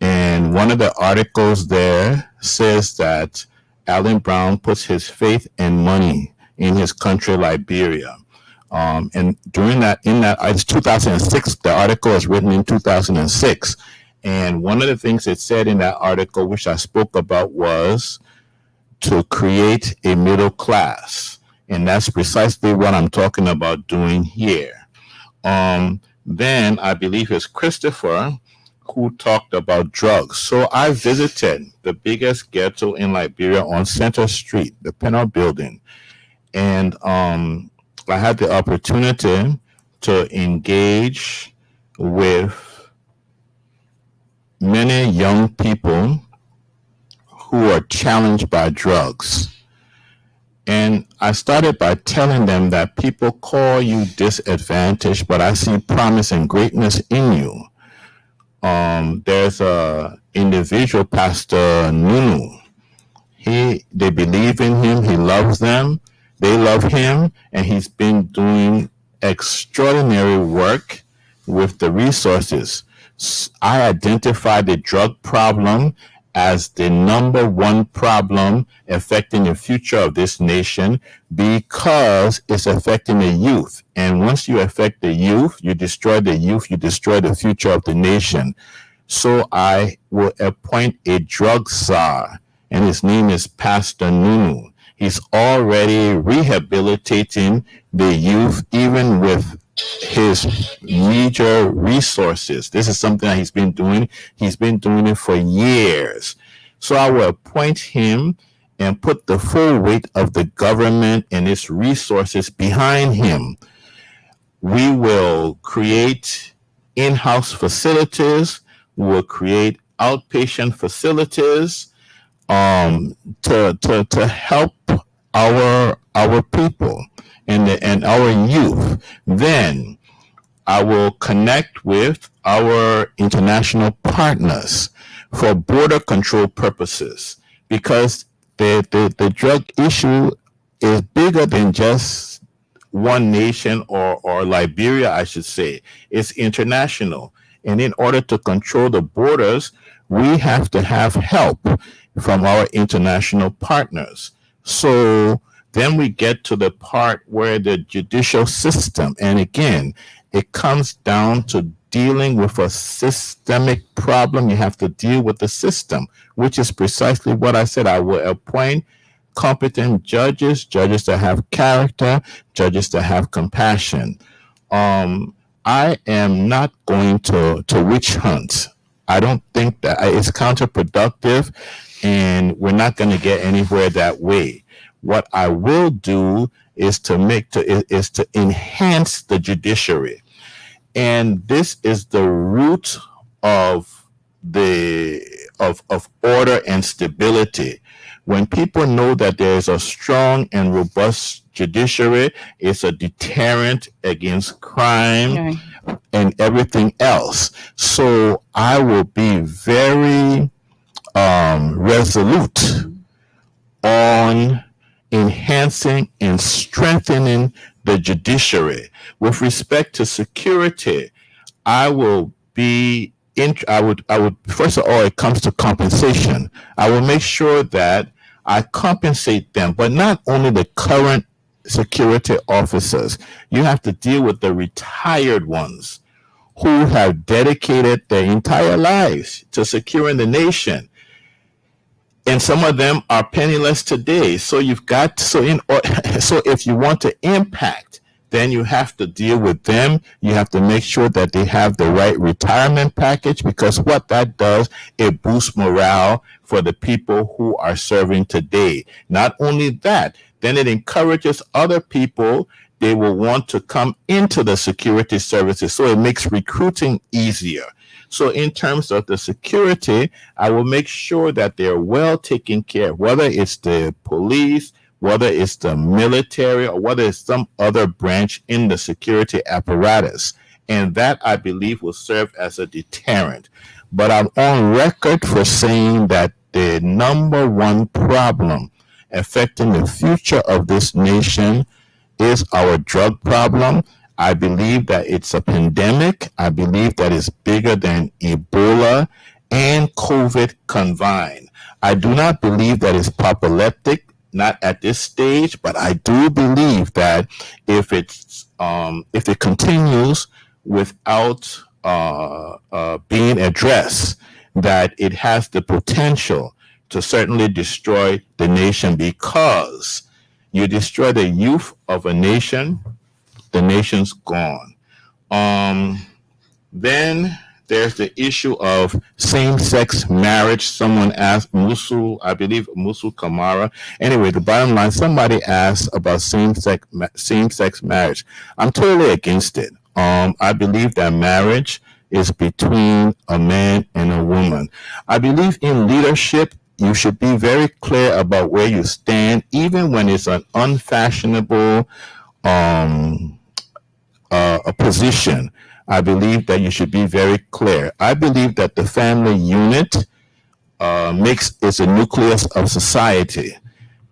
S10: And one of the articles there says that Alan Brown puts his faith and money in his country, Liberia. And during that, it's 2006, the article is written in 2006. And one of the things it said in that article, which I spoke about, was to create a middle class. And that's precisely what I'm talking about doing here. Then I believe it's Christopher who talked about drugs. So I visited the biggest ghetto in Liberia on Center Street, the Penal Building. And I had the opportunity to engage with many young people who are challenged by drugs. And I started by telling them that people call you disadvantaged, but I see promise and greatness in you. There's a individual, Pastor Nunu. They believe in him. He loves them. They love him. And he's been doing extraordinary work with the resources. I identify the drug problem as the number one problem affecting the future of this nation because it's affecting the youth. And once you affect the youth, you destroy the future of the nation. So I will appoint a drug czar, and his name is Pastor Nunu. He's already rehabilitating the youth, even with his major resources. This is something that he's been doing. He's been doing it for years. So I will appoint him and put the full weight of the government and its resources behind him. We will create in-house facilities. We will create outpatient facilities to help our people and our youth. Then I will connect with our international partners for border control purposes, because the drug issue is bigger than just one nation or Liberia, I should say. It's international. And in order to control the borders, we have to have help from our international partners. So then we get to the part where the judicial system, and again, it comes down to dealing with a systemic problem. You have to deal with the system, which is precisely what I said. I will appoint competent judges that have character, judges that have compassion. I am not going to witch hunt. I don't think that it's counterproductive, and we're not going to get anywhere that way. What I will do is to enhance the judiciary, and this is the root of order and stability. When people know that there is a strong and robust judiciary, it's a deterrent against crime and everything else. So I will be very resolute on enhancing and strengthening the judiciary. With respect to security, I would first of all, it comes to compensation. I will make sure that I compensate them, but not only the current security officers. You have to deal with the retired ones who have dedicated their entire lives to securing the nation. And some of them are penniless today. So so if you want to impact, then you have to deal with them. You have to make sure that they have the right retirement package, because what that does, it boosts morale for the people who are serving today. Not only that, then it encourages other people. They will want to come into the security services. So it makes recruiting easier. So in terms of the security, I will make sure that they're well taken care of, whether it's the police, whether it's the military, or whether it's some other branch in the security apparatus. And that, I believe, will serve as a deterrent. But I'm on record for saying that the number one problem affecting the future of this nation is our drug problem. I believe that it's a pandemic. I believe that it's bigger than Ebola and COVID combined. I do not believe that it's apoplectic, not at this stage, but I do believe that if it continues without being addressed, that it has the potential to certainly destroy the nation, because you destroy the youth of a nation, the nation's gone. Then there's the issue of same-sex marriage. Someone asked Musu Kamara. Anyway, the bottom line, somebody asked about same-sex marriage. I'm totally against it. I believe that marriage is between a man and a woman. I believe in leadership. You should be very clear about where you stand, even when it's an unfashionable a position. I believe that you should be very clear. I believe that the family unit is a nucleus of society,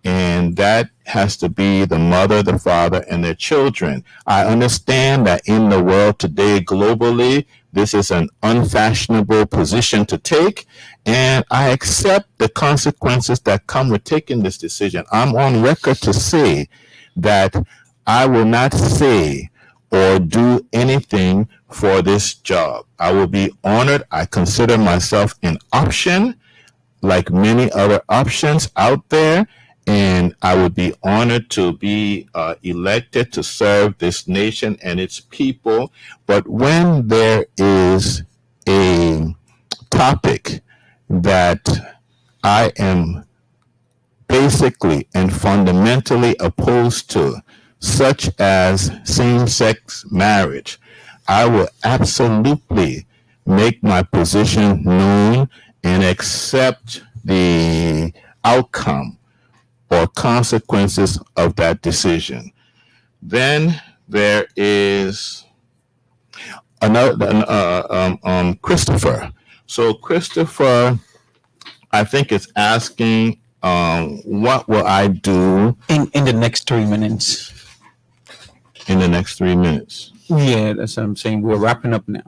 S10: and that has to be the mother, the father, and their children. I understand that in the world today, globally, this is an unfashionable position to take, and I accept the consequences that come with taking this decision. I'm on record to say that I will not say or do anything for this job. I will be honored. I consider myself an option, like many other options out there, and I would be honored to be elected to serve this nation and its people. But when there is a topic that I am basically and fundamentally opposed to, such as same-sex marriage, I will absolutely make my position known and accept the outcome or consequences of that decision. Then there is another Christopher. So Christopher, I think, is asking, what will I do
S4: in the next 3 minutes?
S10: In the next 3 minutes.
S4: Yeah, that's what I'm saying. We're wrapping up now.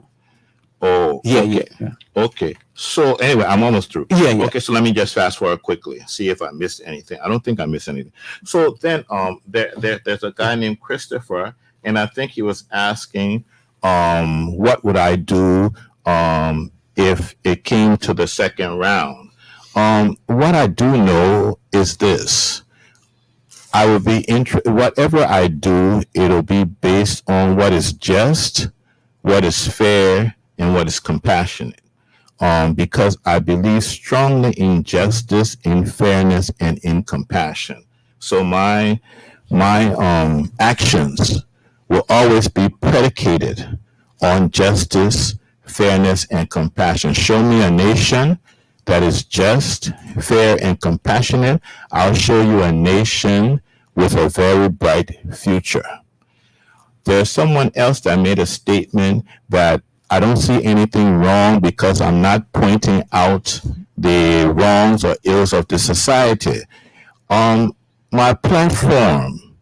S10: Oh,
S4: yeah,
S10: okay.
S4: yeah.
S10: Okay. So anyway, I'm almost through.
S4: Yeah.
S10: Okay, so let me just fast forward quickly, see if I missed anything. I don't think I missed anything. So then there's a guy named Christopher, and I think he was asking, what would I do if it came to the second round? What I do know is this. I will be whatever I do, it'll be based on what is just, what is fair, and what is compassionate. Because I believe strongly in justice, in fairness, and in compassion. So my actions will always be predicated on justice, fairness, and compassion. Show me a nation that is just, fair, and compassionate. I'll show you a nation with a very bright future. There's someone else that made a statement that I don't see anything wrong because I'm not pointing out the wrongs or ills of the society. My platform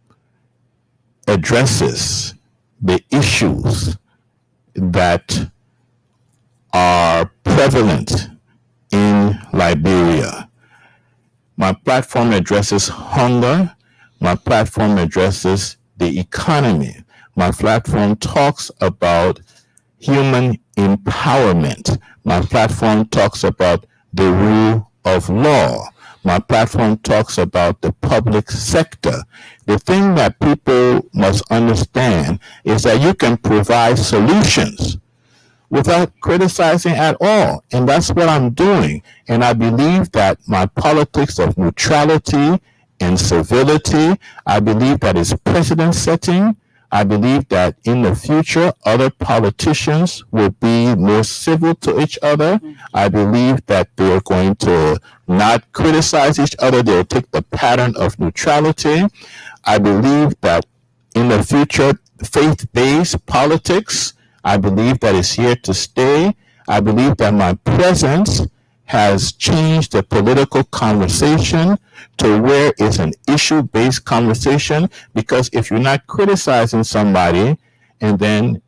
S10: addresses the issues that are prevalent in Liberia. My platform addresses hunger. My platform addresses the economy. My platform talks about human empowerment. My platform talks about the rule of law. My platform talks about the public sector. The thing that people must understand is that you can provide solutions without criticizing at all. And that's what I'm doing. And I believe that my politics of neutrality and civility, I believe that is precedent setting. I believe that in the future, other politicians will be more civil to each other. I believe that they're going to not criticize each other. They'll take the pattern of neutrality. I believe that in the future, faith-based politics, I believe that is here to stay. I believe that my presence has changed the political conversation to where it's an issue-based conversation, because if you're not criticizing somebody and then,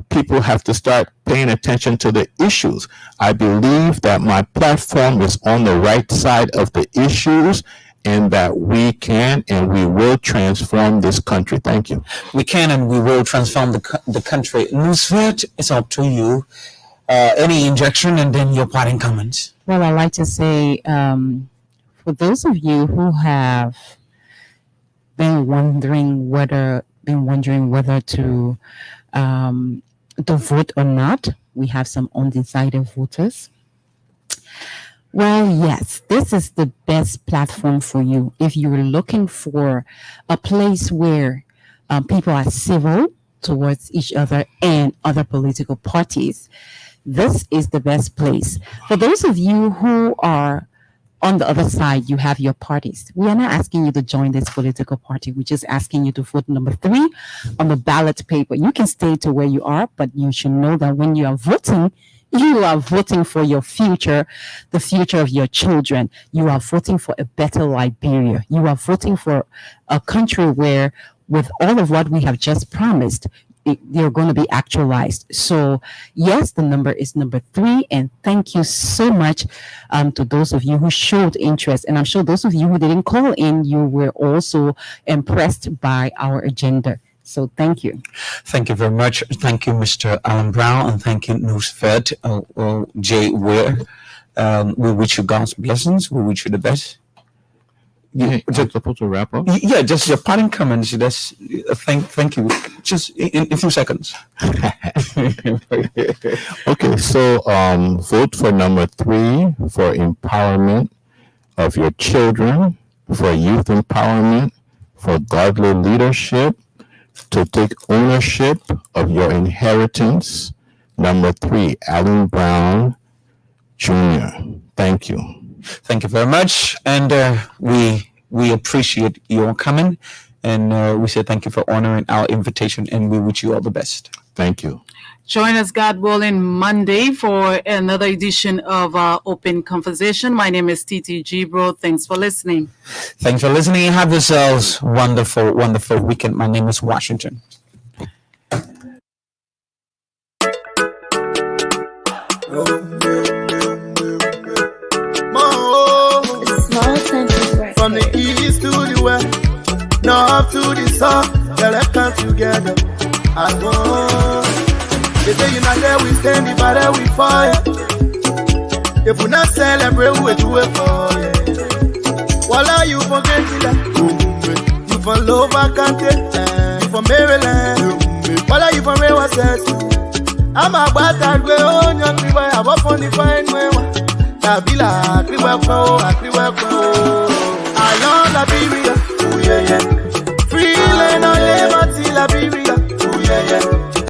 S10: people have to start paying attention to the issues. I believe that my platform is on the right side of the issues and that we can and we will transform this country. Thank you.
S4: We can and we will transform the country. Nusret, it's up to you. Any injection and then your parting comments.
S9: Well, I'd like to say, for those of you who have been wondering whether to vote or not, we have some undecided voters. Well, yes, this is the best platform for you if you're looking for a place where people are civil towards each other and other political parties. This is the best place. For those of you who are on the other side, you have your parties. We are not asking you to join this political party. We're just asking you to vote number 3 on the ballot paper. You can stay to where you are, but you should know that when you are voting, You are voting for your future, the future of your children. You are voting for a better Liberia. You are voting for a country where, with all of what we have just promised, they're going to be actualized. So, yes, the number is number 3. And thank you so much to those of you who showed interest. And I'm sure those of you who didn't call in, you were also impressed by our agenda. So thank you.
S4: Thank you very much. Thank you, Mr. Alan Brown, and thank you, Nusfed J. Weir. We wish you God's blessings. We wish you the best.
S10: Just supposed to wrap up?
S4: Yeah, just your parting comments. That's thank you. Just in a few seconds.
S10: Okay, so vote for number 3 for empowerment of your children, for youth empowerment, for godly leadership, to take ownership of your inheritance. Number 3, Alan Brown Jr. Thank you.
S4: Thank you very much, and we appreciate your coming, and we say thank you for honoring our invitation, and we wish you all the best.
S10: Thank you.
S11: Join us, God willing, Monday for another edition of Open Conversation. My name is TTG Bro. Thanks for listening.
S4: Thanks for listening. Have yourselves wonderful, wonderful weekend. My name is Washington.
S1: From the east to the west, north to the south, let's come together as one. They say you're not there, we stand, if I there, we fight. If we not celebrate, we do it for you. Voila, you forget it, you from Lower County, you from Maryland. Voila, you from Rewa City. I'm a bastard, we own your crib, I have up on the fine way. Nabila, I love Liberia, oh yeah, yeah. Free land, I live.